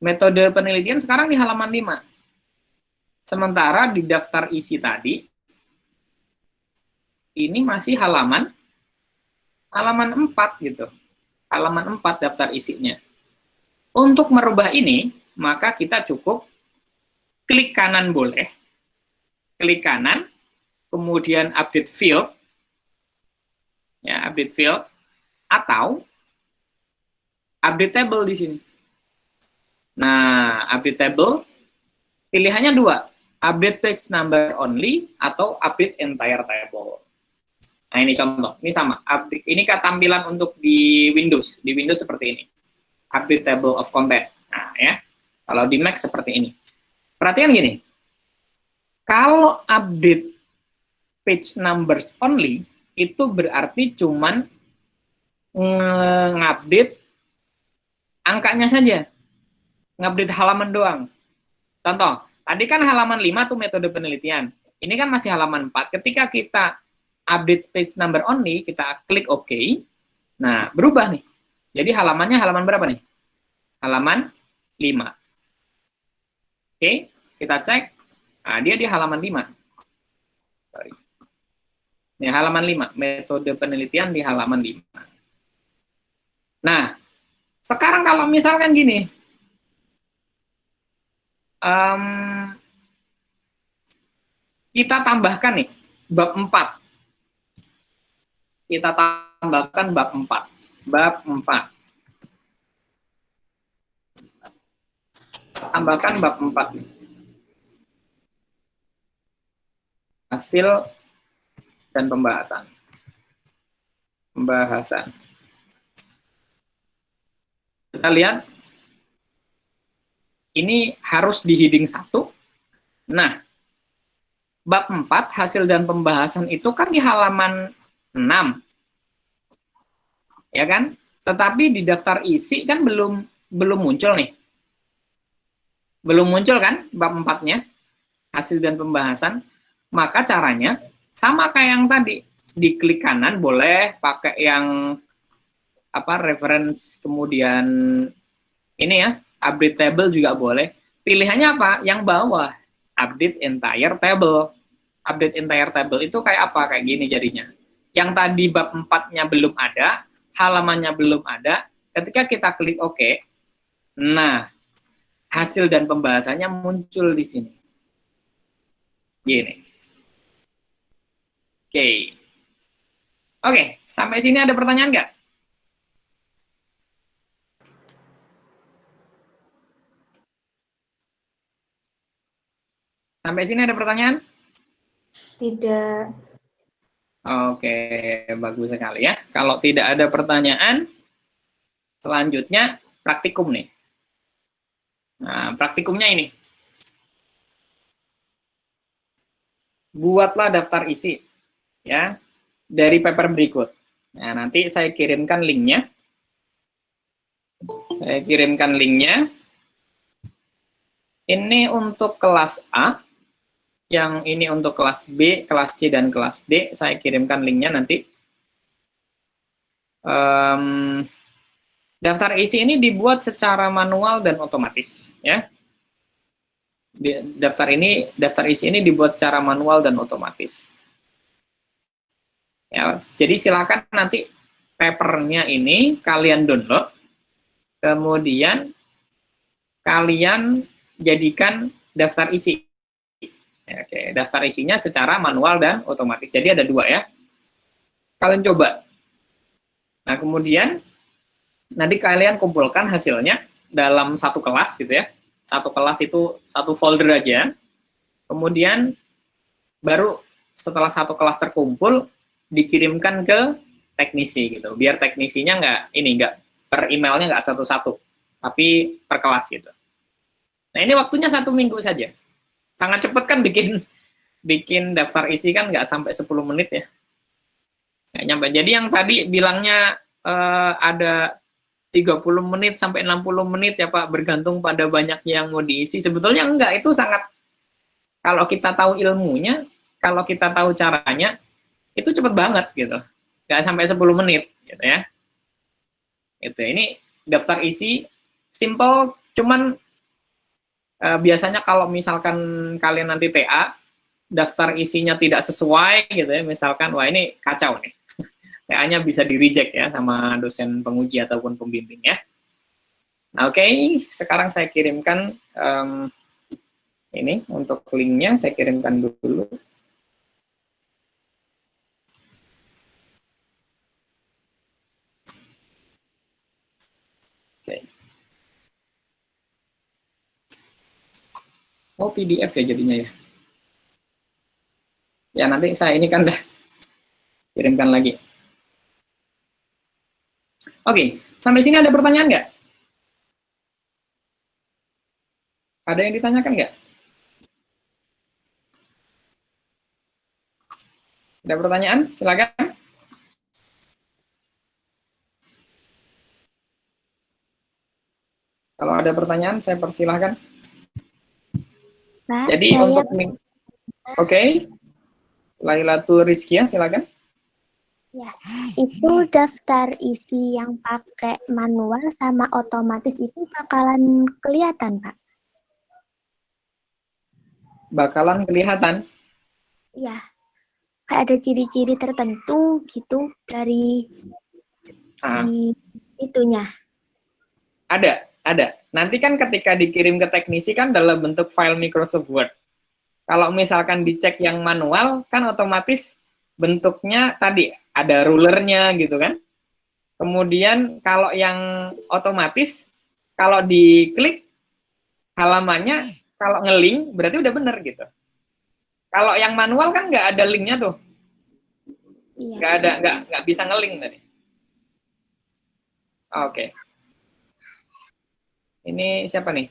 Metode penelitian sekarang di halaman 5. Sementara di daftar isi tadi, ini masih halaman 4 gitu. Halaman 4 daftar isinya. Untuk merubah ini, maka kita cukup klik kanan boleh, klik kanan, kemudian update field, ya update field, atau update table di sini. Nah, update table, pilihannya dua, update page number only atau update entire table. Nah, ini contoh, ini sama, update, ini tampilan untuk di Windows seperti ini. Update table of content. Nah, ya. Kalau di Mac seperti ini. Perhatian gini. Kalau update page numbers only, itu berarti cuman ngupdate angkanya saja. Ngupdate halaman doang. Contoh, tadi kan halaman 5 tuh metode penelitian. Ini kan masih halaman 4. Ketika kita update page number only, kita klik OK. Nah, berubah nih. Jadi halamannya halaman berapa nih? Halaman 5. Oke, kita cek. Nah, dia di halaman 5. Sorry. Nih, halaman 5. Metode penelitian di halaman 5. Nah, sekarang kalau misalkan gini, kita tambahkan nih, bab 4. Kita tambahkan bab 4. Bab 4. Tambahkan bab 4 nih. Hasil dan pembahasan. Pembahasan. Kita lihat, ini harus di heading 1. Nah, bab 4, hasil dan pembahasan itu kan di halaman 6. Ya kan? Tetapi di daftar isi kan belum muncul nih. Belum muncul kan bab 4-nya, hasil dan pembahasan. Maka caranya sama kayak yang tadi, diklik kanan boleh pakai yang reference, kemudian ini ya, update table juga boleh. Pilihannya apa? Yang bawah, update entire table. Update entire table itu kayak apa? Kayak gini jadinya. Yang tadi bab 4-nya belum ada, halamannya belum ada, ketika kita klik OK, nah, hasil dan pembahasannya muncul di sini. Gini. Oke, sampai sini ada pertanyaan nggak? Sampai sini ada pertanyaan? Tidak. Oke, bagus sekali ya. Kalau tidak ada pertanyaan, selanjutnya praktikum nih. Nah, praktikumnya ini. Buatlah daftar isi ya dari paper berikut. Nah, nanti saya kirimkan linknya. Saya kirimkan linknya. Ini untuk kelas A. Yang ini untuk kelas B, kelas C, dan kelas D. Saya kirimkan linknya nanti. Daftar isi ini dibuat secara manual dan otomatis. Ya. Daftar isi ini dibuat secara manual dan otomatis. Ya, jadi silakan nanti papernya ini kalian download, kemudian kalian jadikan daftar isi. Oke, daftar isinya secara manual dan otomatis. Jadi ada 2 ya. Kalian coba. Nah, kemudian nanti kalian kumpulkan hasilnya dalam satu kelas gitu ya. Satu kelas itu satu folder aja. Kemudian baru setelah satu kelas terkumpul dikirimkan ke teknisi gitu. Biar teknisinya nggak per emailnya nggak satu-satu, tapi per kelas gitu. Nah, ini waktunya 1 minggu saja. Sangat cepat kan bikin daftar isi kan nggak sampai 10 menit ya. Nggak nyampe. Jadi yang tadi bilangnya ada 30 menit sampai 60 menit ya Pak, bergantung pada banyaknya yang mau diisi. Sebetulnya enggak, itu sangat, kalau kita tahu ilmunya, kalau kita tahu caranya, itu cepet banget gitu. Nggak sampai 10 menit gitu ya. Ini daftar isi simple, cuman biasanya kalau misalkan kalian nanti TA, daftar isinya tidak sesuai gitu ya, misalkan wah ini kacau nih. TA-nya bisa di-reject ya sama dosen penguji ataupun pembimbing ya. Nah, oke, sekarang saya kirimkan ini untuk linknya, saya kirimkan dulu. Oke. Oh, PDF ya jadinya ya. Ya, nanti saya ini kan dah kirimkan lagi. Oke, sampai sini ada pertanyaan nggak? Ada yang ditanyakan nggak? Ada pertanyaan? Silakan. Kalau ada pertanyaan, saya persilahkan. Pak, Jadi saya untuk oke, Lailatul Rizkia, silakan. ya, itu daftar isi yang pakai manual sama otomatis itu bakalan kelihatan, Pak? Bakalan kelihatan. Ya, ada ciri-ciri tertentu gitu dari itunya. Ada. Nanti kan ketika dikirim ke teknisi kan dalam bentuk file Microsoft Word. Kalau misalkan dicek yang manual, kan otomatis bentuknya tadi ada rulernya gitu kan. Kemudian kalau yang otomatis, kalau diklik halamannya, kalau nge-link berarti udah bener gitu. Kalau yang manual kan nggak ada linknya tuh. Iya. Nggak bisa nge-link tadi. Oke. Ini siapa nih?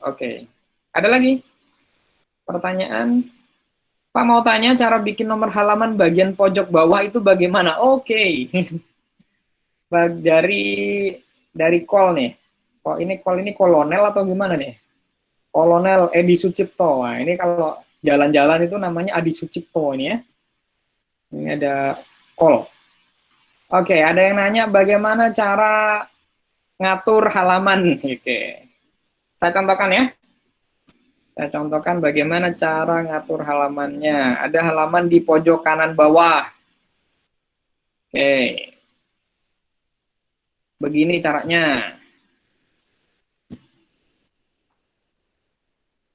Oke. Ada lagi? Pertanyaan? Pak mau tanya cara bikin nomor halaman bagian pojok bawah itu bagaimana? Oke. Dari call nih. Oh, ini kolonel atau gimana nih? Kolonel Edi Sucipto. Nah, ini kalau jalan-jalan itu namanya Adi Sucipto ini ya. Ini ada call. Oke, ada yang nanya bagaimana cara ngatur halaman. Oke. Saya contohkan ya. Saya contohkan bagaimana cara ngatur halamannya. Ada halaman di pojok kanan bawah. Oke. Begini caranya.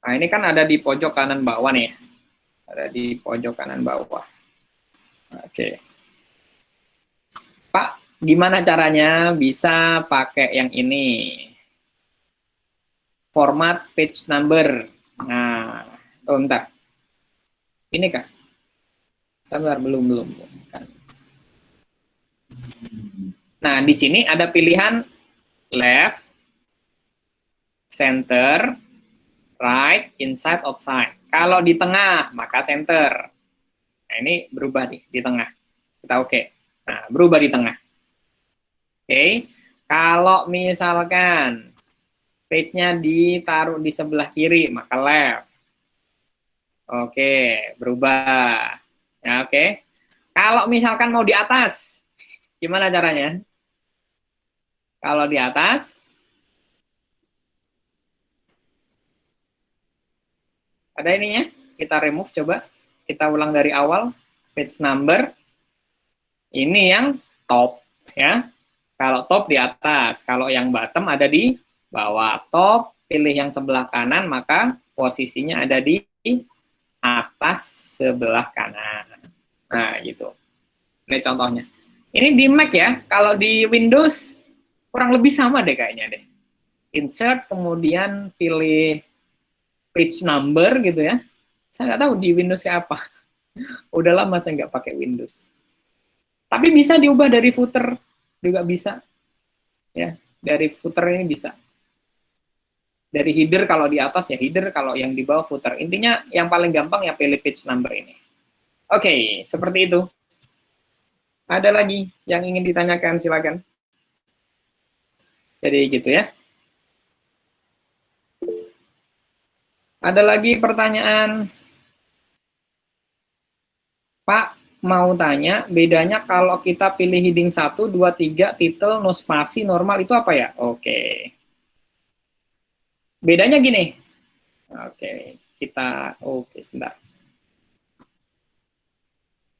Nah, ini kan ada di pojok kanan bawah nih. Ada di pojok kanan bawah. Oke. Pak, gimana caranya bisa pakai yang ini? Format page number. Nah, bentar. Ini kah? Bentar, belum. Nah, di sini ada pilihan left, center, right, inside, outside. Kalau di tengah, maka center. Nah, ini berubah nih, di tengah. Kita oke. Nah, berubah di tengah. Oke. Kalau misalkan page-nya ditaruh di sebelah kiri, maka left. Oke, berubah. Ya, oke. Kalau misalkan mau di atas, gimana caranya? Kalau di atas, ada ininya, kita remove coba. Kita ulang dari awal, page number. Ini yang top, ya. Kalau top di atas, kalau yang bottom ada di bawah. Top, pilih yang sebelah kanan, maka posisinya ada di atas sebelah kanan. Nah, gitu. Ini contohnya. Ini di Mac ya, kalau di Windows kurang lebih sama deh kayaknya deh. Insert, kemudian pilih page number gitu ya. Saya nggak tahu di Windows kayak apa. Udah lama saya nggak pakai Windows. Tapi bisa diubah dari footer, juga bisa. Ya, dari footer ini bisa. Dari header kalau di atas ya header, kalau yang di bawah footer. Intinya yang paling gampang ya pilih page number ini. Oke, seperti itu. Ada lagi yang ingin ditanyakan, silakan. Jadi gitu ya. Ada lagi pertanyaan? Pak, mau tanya, bedanya kalau kita pilih heading 1, 2, 3, title, no spasi, normal, itu apa ya? Oke. Bedanya gini. Oke, sebentar.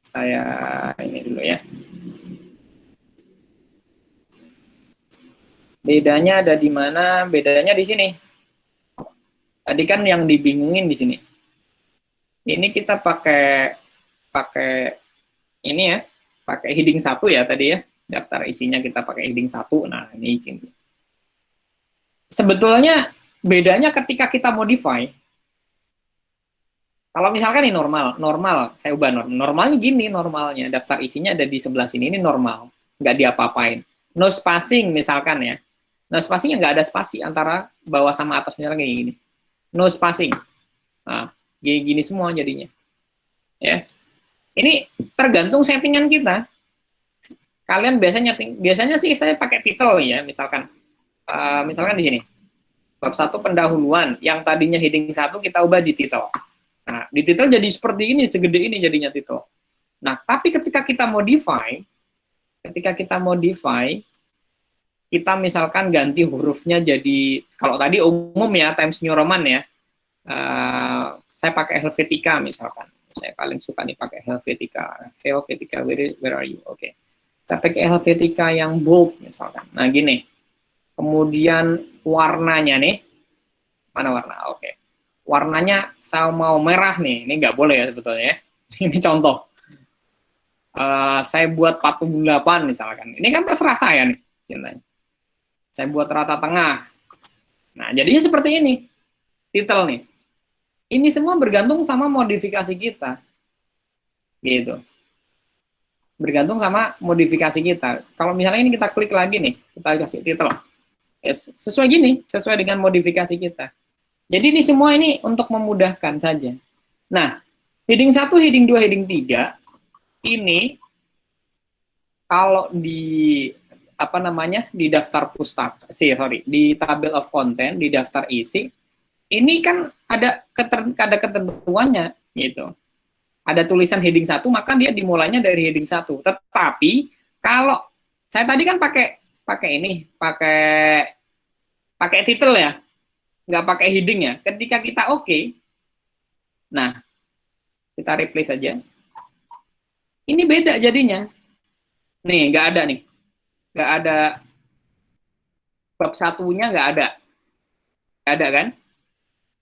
Saya ini dulu ya. Bedanya ada di mana? Bedanya di sini. Tadi kan yang dibingungin di sini. Ini kita pakai ini ya, pakai heading 1 ya tadi ya. Daftar isinya kita pakai heading 1. Nah, ini izin. Sebetulnya bedanya ketika kita modify. Kalau misalkan ini normal, saya ubah normalnya gini, normalnya daftar isinya ada di sebelah sini, ini normal, nggak diapa-apain. No spacing misalkan ya, no spacing nggak ada spasi antara bawah sama atas, misalnya kayak gini. No spacing, nah gini semua jadinya. Ya, ini tergantung settingan kita. Kalian biasanya sih saya pakai title ya, misalkan di sini bab 1 pendahuluan, yang tadinya heading 1 kita ubah di title. Nah, di title jadi seperti ini, segede ini jadinya title. Nah, tapi ketika kita modify, kita misalkan ganti hurufnya jadi, kalau tadi umum ya, Times New Roman ya, saya pakai Helvetica misalkan. Saya paling suka nih pakai Helvetica. Helvetica, where are you? Oke. Saya pakai Helvetica yang bold misalkan. Nah, gini. Kemudian warnanya nih. Mana warna? Oke. Warnanya saya mau merah nih. Ini nggak boleh ya sebetulnya ya. Ini contoh. Saya buat 48 misalkan. Ini kan terserah saya nih. Saya buat rata tengah. Nah, jadinya seperti ini. Titel nih. Ini semua bergantung sama modifikasi kita. Gitu. Bergantung sama modifikasi kita. Kalau misalnya ini kita klik lagi nih, kita kasih titel. Sesuai gini, sesuai dengan modifikasi kita. Jadi ini semua ini untuk memudahkan saja. Nah, heading 1, heading 2, heading 3 ini kalau di di daftar pustaka, di table of content, di daftar isi, ini kan ada ketentuannya gitu. Ada tulisan heading 1, maka dia dimulainya dari heading 1. Tetapi kalau saya tadi kan pakai titel ya, nggak pakai heading ya. Ketika kita oke, nah kita replace saja. Ini beda jadinya. Nih, nggak ada bab satunya, nggak ada kan?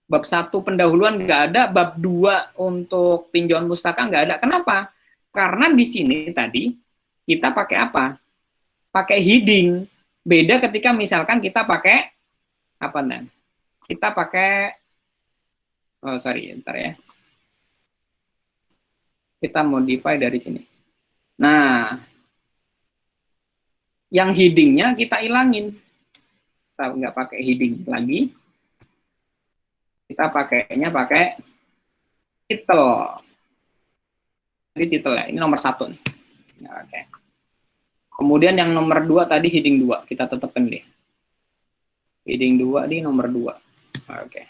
Bab 1 pendahuluan nggak ada, bab 2 untuk tinjauan pustaka nggak ada. Kenapa? Karena di sini tadi kita pakai apa? Pakai heading. Beda ketika misalkan kita pakai kita pakai ntar ya. Kita modify dari sini. Nah, yang headingnya kita ilangin. Kita nggak pakai heading lagi. Kita pakainya pakai titel. Jadi titel ya, ini nomor 1 nih. Oke. Kemudian yang nomor 2 tadi heading 2, kita tetapkan deh. Heading 2 di nomor 2. Oke.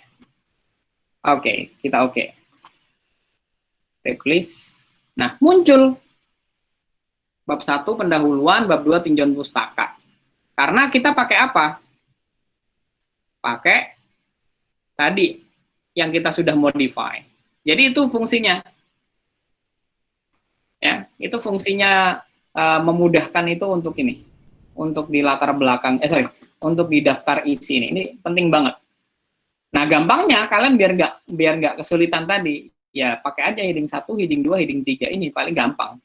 Oke, kita oke. Replace. Nah, muncul bab 1 pendahuluan, bab 2 tinjauan pustaka. Karena kita pakai apa? Pakai tadi yang kita sudah modify. Jadi itu fungsinya. Ya, itu fungsinya memudahkan itu untuk ini. Untuk di latar belakang, untuk di daftar isi ini. Ini penting banget. Nah, gampangnya kalian biar nggak kesulitan tadi, ya pakai aja heading 1, heading 2, heading 3 ini paling gampang.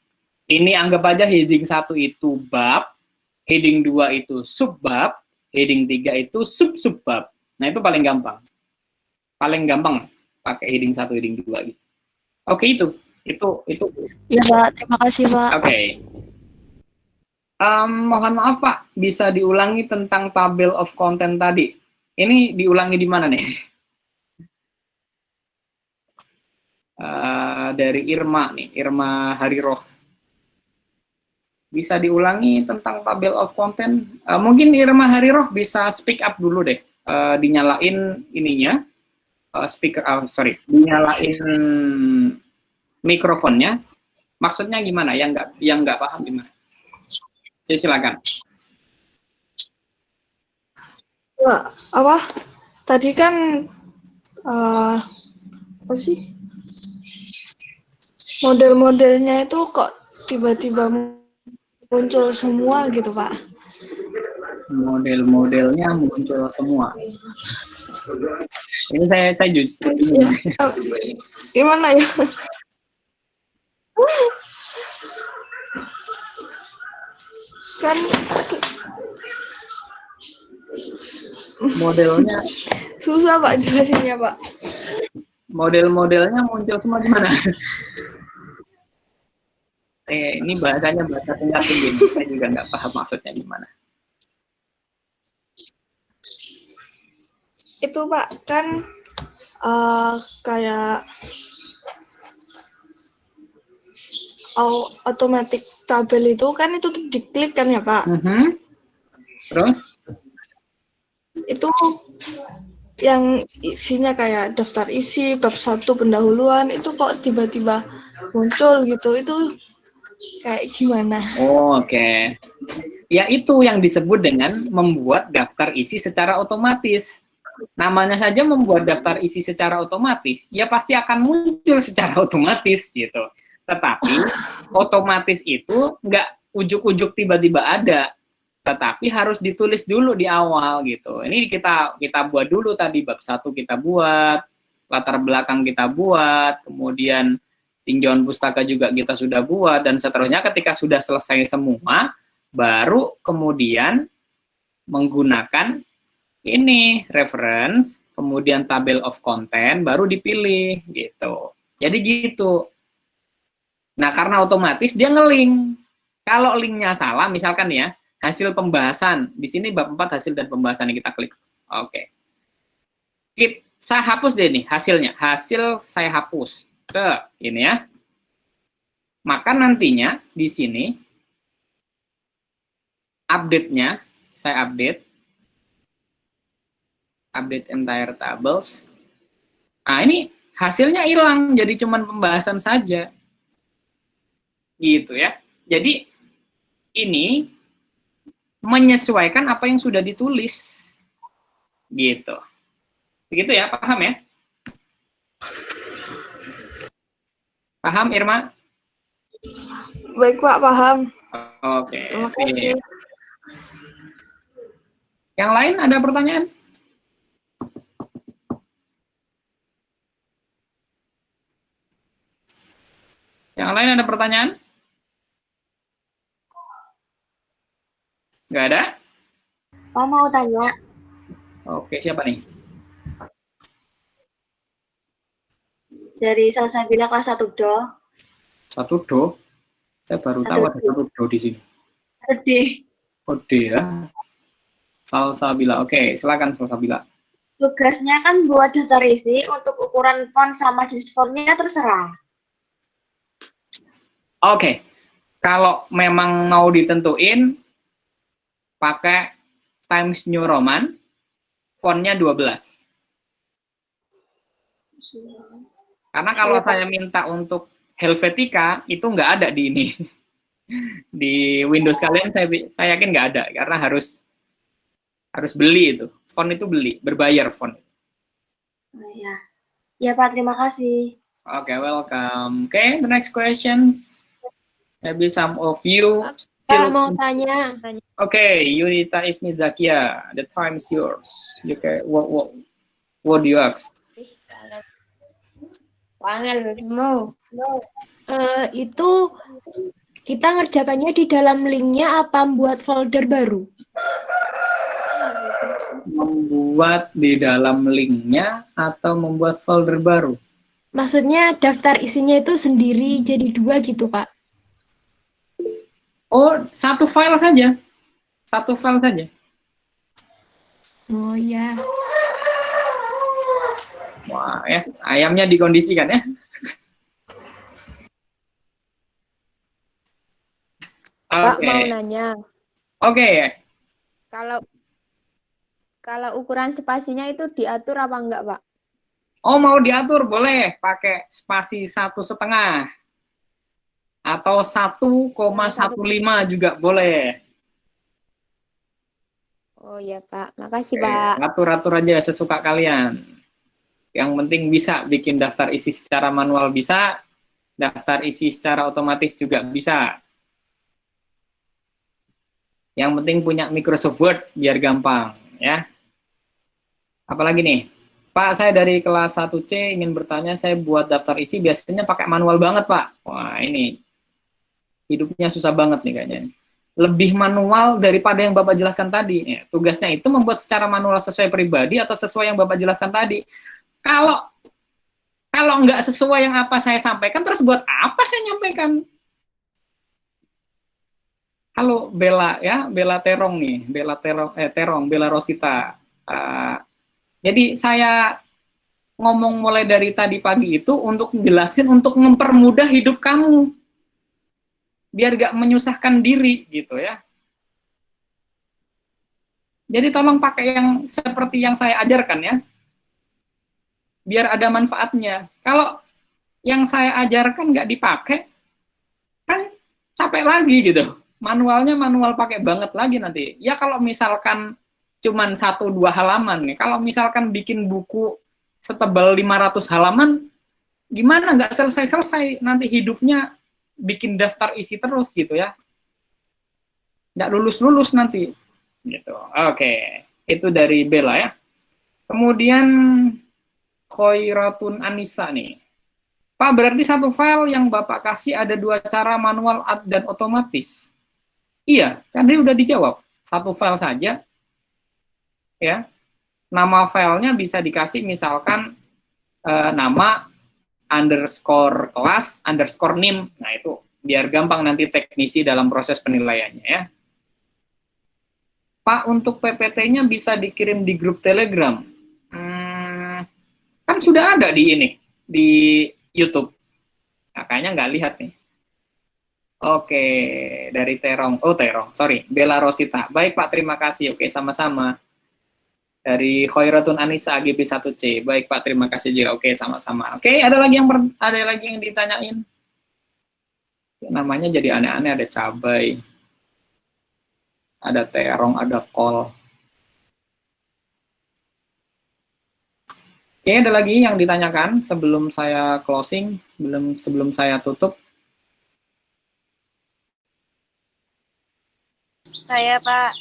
Ini anggap aja heading 1 itu bab, heading 2 itu subbab, heading 3 itu sub-subbab. Nah, itu paling gampang. Paling gampang pakai heading 1, heading 2 gitu. Oke, itu. Ya, Pak. Terima kasih, Pak. Oke. Mohon maaf, Pak. Bisa diulangi tentang table of content tadi. Ini diulangi di mana nih? Dari Irma nih, Irma Hariroh. Bisa diulangi tentang table of content? Mungkin Irma Hariroh bisa speak up dulu deh. Dinyalain ininya. Dinyalain mikrofonnya. Maksudnya gimana? Yang nggak paham gimana? Jadi silakan. Wah, apa? Tadi kan apa sih? Model-modelnya itu kok tiba-tiba muncul semua gitu, Pak? Model-modelnya muncul semua. Ini saya justru gimana ya? Kan modelnya susah, Pak, jelasinnya, Pak. Model-modelnya muncul semua gimana? Ini bahasanya bahasa tinggi, saya juga nggak paham maksudnya gimana. Itu, Pak, kan kayak automatic tabel itu kan itu diklik kan ya, Pak? Terus? Itu yang isinya kayak daftar isi, bab 1 pendahuluan, itu kok tiba-tiba muncul gitu, itu kayak gimana? Oke. Ya itu yang disebut dengan membuat daftar isi secara otomatis. namanya saja membuat daftar isi secara otomatis, ya pasti akan muncul secara otomatis gitu. Tetapi otomatis itu nggak ujuk-ujuk tiba-tiba ada, tetapi harus ditulis dulu di awal gitu. Ini kita buat dulu tadi, bab 1 kita buat, latar belakang kita buat, kemudian tinjauan pustaka juga kita sudah buat, dan seterusnya. Ketika sudah selesai semua, baru kemudian menggunakan ini reference, kemudian table of content, baru dipilih gitu. Jadi gitu. Nah, karena otomatis dia nge-link. Kalau linknya salah, misalkan ya, hasil pembahasan, di sini bab 4 hasil dan pembahasan yang kita klik. Oke. Saya hapus deh nih hasilnya. Hasil saya hapus ke ini ya. Maka nantinya di sini update-nya saya update entire tables. Nah, ini hasilnya hilang, jadi cuman pembahasan saja. Gitu ya. Jadi ini menyesuaikan apa yang sudah ditulis. Gitu. Begitu ya, paham ya? Paham, Irma? Baik, Pak, paham. Oke. Terima kasih. Yang lain ada pertanyaan? Yang lain ada pertanyaan? Nggak ada? Pak mau tanya, Oke, siapa nih? dari Salsabila kelas 1 Do. 1 Do? Saya baru tahu ada 1 Do di sini. Sedih. Oh, D ya. Salsabila. Oke, silakan Salsabila. Tugasnya kan buat daftar isi, untuk ukuran font sama jenis fontnya terserah. Oke, kalau memang mau ditentuin, pakai Times New Roman, fontnya 12. Karena kalau saya minta untuk Helvetica, itu nggak ada di ini. Di Windows kalian saya yakin nggak ada, karena harus beli itu. Font itu beli, berbayar font. Oh, ya. Ya Pak, terima kasih. Okay, welcome. Okay, the next questions. Maybe some of you Pak mau tanya. Okay, Yunita Ismi Zakia, the time is yours. You can, what do you ask? Itu kita ngerjakannya di dalam linknya apa membuat folder baru? Membuat di dalam linknya atau membuat folder baru? Maksudnya daftar isinya itu sendiri jadi 2 gitu, Pak? Oh, satu file saja. Satu file saja. Oh ya. Wah, ya, ayamnya dikondisikan ya. Pak mau nanya. Oke. Kalau ukuran spasinya itu diatur apa enggak, Pak? Oh, mau diatur boleh pakai spasi 1,5 atau 1,15 juga boleh. Oh iya Pak, makasih Pak. Atur-atur aja sesuka kalian. Yang penting bisa bikin daftar isi secara manual bisa, daftar isi secara otomatis juga bisa. Yang penting punya Microsoft Word biar gampang ya. Apalagi nih? Pak, saya dari kelas 1C ingin bertanya, saya buat daftar isi biasanya pakai manual banget, Pak. Wah, ini hidupnya susah banget nih kayaknya. Lebih manual daripada yang Bapak jelaskan tadi. Ya, tugasnya itu membuat secara manual sesuai pribadi atau sesuai yang Bapak jelaskan tadi. Kalau nggak sesuai yang apa saya sampaikan, terus buat apa saya nyampaikan? Halo Bella ya, Bella Terong nih, Bella Rosita. Jadi saya ngomong mulai dari tadi pagi itu untuk jelasin, untuk mempermudah hidup kamu. Biar gak menyusahkan diri gitu ya. Jadi tolong pakai yang seperti yang saya ajarkan ya. Biar ada manfaatnya. Kalau yang saya ajarkan nggak dipakai, kan capek lagi gitu. Manualnya manual pakai banget lagi nanti. Ya kalau misalkan cuman 1-2 halaman nih. Kalau misalkan bikin buku setebal 500 halaman, gimana nggak selesai-selesai, nanti hidupnya bikin daftar isi terus gitu ya. Nggak lulus-lulus nanti. Gitu. Oke, itu dari Bella ya. Kemudian Khairatun Anissa nih. Pak, berarti satu file yang Bapak kasih ada 2 cara, manual dan otomatis. Iya, kan dia udah dijawab. Satu file saja, ya. Nama filenya bisa dikasih misalkan nama underscore kelas underscore nim. Nah itu biar gampang nanti teknisi dalam proses penilaiannya ya. Pak, untuk PPT-nya bisa dikirim di grup Telegram. Kan sudah ada di ini, di YouTube. Nah, kayaknya nggak lihat nih. Oke, dari Terong. Oh, Terong, sorry. Bella Rosita. Baik, Pak, terima kasih. Oke, sama-sama. Dari Khairatun Anissa AGB 1C. Baik, Pak, terima kasih juga. Oke, sama-sama. Oke, ada lagi yang ditanyain. Namanya jadi aneh-aneh, ada cabai. Ada terong, ada kol. Oke, ada lagi yang ditanyakan sebelum saya closing, sebelum saya tutup. Saya, Pak.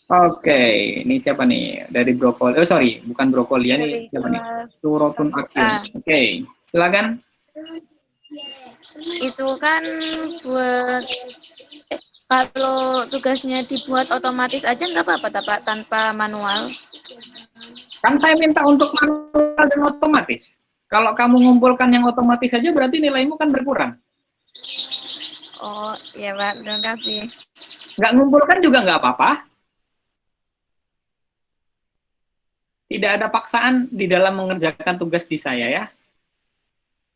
Oke, ini siapa nih? Dari brokoli. Oh, sorry, bukan brokoli ya, Dari nih siapa nih? kelas Surotun Akyun. 1A. Oke, silakan. Itu kan buat kalau tugasnya dibuat otomatis aja nggak apa-apa, Pak, tanpa manual. Kan saya minta untuk manual dan otomatis. Kalau kamu ngumpulkan yang otomatis saja, berarti nilaimu kan berkurang. Oh, iya, Pak. Terima kasih. Nggak ngumpulkan juga nggak apa-apa. Tidak ada paksaan di dalam mengerjakan tugas di saya ya.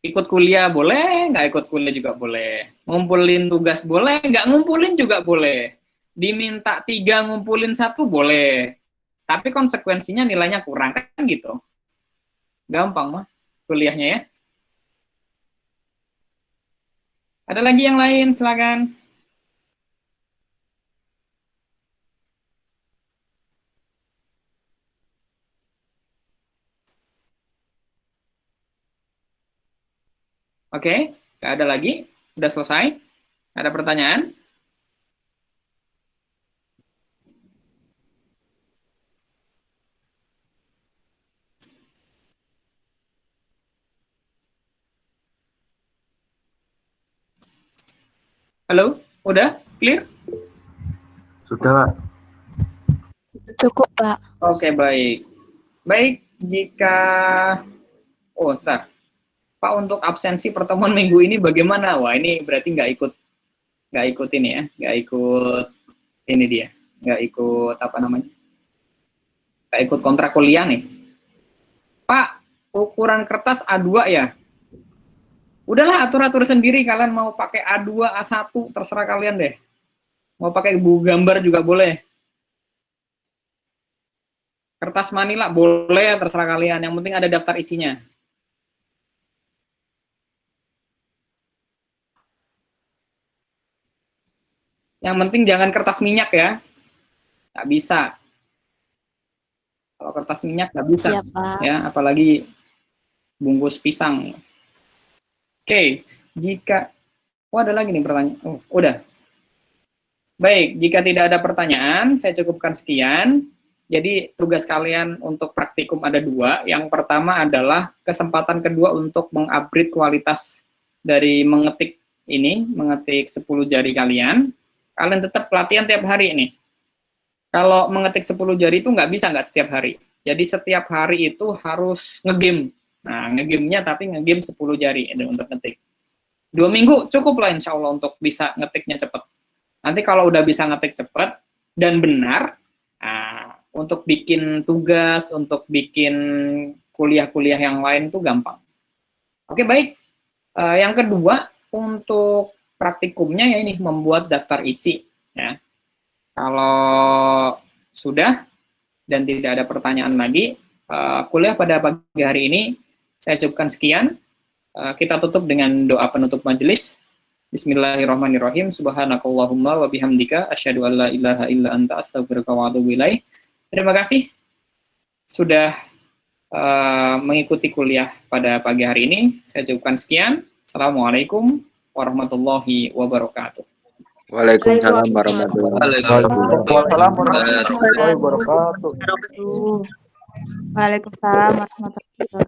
Ikut kuliah boleh, nggak ikut kuliah juga boleh. Ngumpulin tugas boleh, nggak ngumpulin juga boleh. Diminta 3 ngumpulin 1 boleh. Tapi konsekuensinya nilainya kurang kan gitu. Gampang mah kuliahnya ya. Ada lagi yang lain, silakan. Oke, nggak ada lagi. Sudah selesai. Ada pertanyaan? Halo, udah? Clear? Sudah, Pak. Cukup, Pak. Oke, baik. Baik, jika... Oh, ntar. Pak, untuk absensi pertemuan minggu ini bagaimana? Wah, ini berarti nggak ikut ini ya, nggak ikut ini dia, nggak ikut apa namanya, nggak ikut kontrak kuliah nih. Pak, ukuran kertas A2 ya? Udahlah, atur-atur sendiri, kalian mau pakai A2, A1, terserah kalian deh. Mau pakai buku gambar juga boleh. Kertas manila boleh, terserah kalian, yang penting ada daftar isinya. Yang penting jangan kertas minyak ya. Nggak bisa. Kalau kertas minyak nggak bisa. Siap, Pak. Ya, apalagi bungkus pisang. Oke, jika... Oh, ada lagi nih pertanyaan. Oh, udah. Baik, jika tidak ada pertanyaan, saya cukupkan sekian. Jadi, tugas kalian untuk praktikum ada 2. Yang pertama adalah kesempatan kedua untuk mengupgrade kualitas dari mengetik ini, mengetik 10 jari kalian. Kalian tetap pelatihan tiap hari ini. Kalau mengetik 10 jari itu nggak bisa nggak setiap hari. Jadi setiap hari itu harus ngegame. Nah, ngegame-nya tapi ngegame 10 jari untuk ngetik. 2 minggu cukup lah insya Allah untuk bisa ngetiknya cepat. Nanti kalau udah bisa ngetik cepat dan benar, nah, untuk bikin tugas, untuk bikin kuliah-kuliah yang lain itu gampang. Oke, baik. Yang kedua, untuk praktikumnya ya ini membuat daftar isi ya. Kalau sudah dan tidak ada pertanyaan lagi, kuliah pada pagi hari ini saya cukupkan sekian. Kita tutup dengan doa penutup majelis. Bismillahirrahmanirrahim. Subhanakallahumma wa bihamdika asyhadu an la ilaha illa anta astaghfiruka wa atubu ilaik. Terima kasih sudah mengikuti kuliah pada pagi hari ini. Saya cukupkan sekian. Assalamualaikum warahmatullahi wabarakatuh. Waalaikumsalam warahmatullahi wabarakatuh. Waalaikumsalam warahmatullahi wabarakatuh.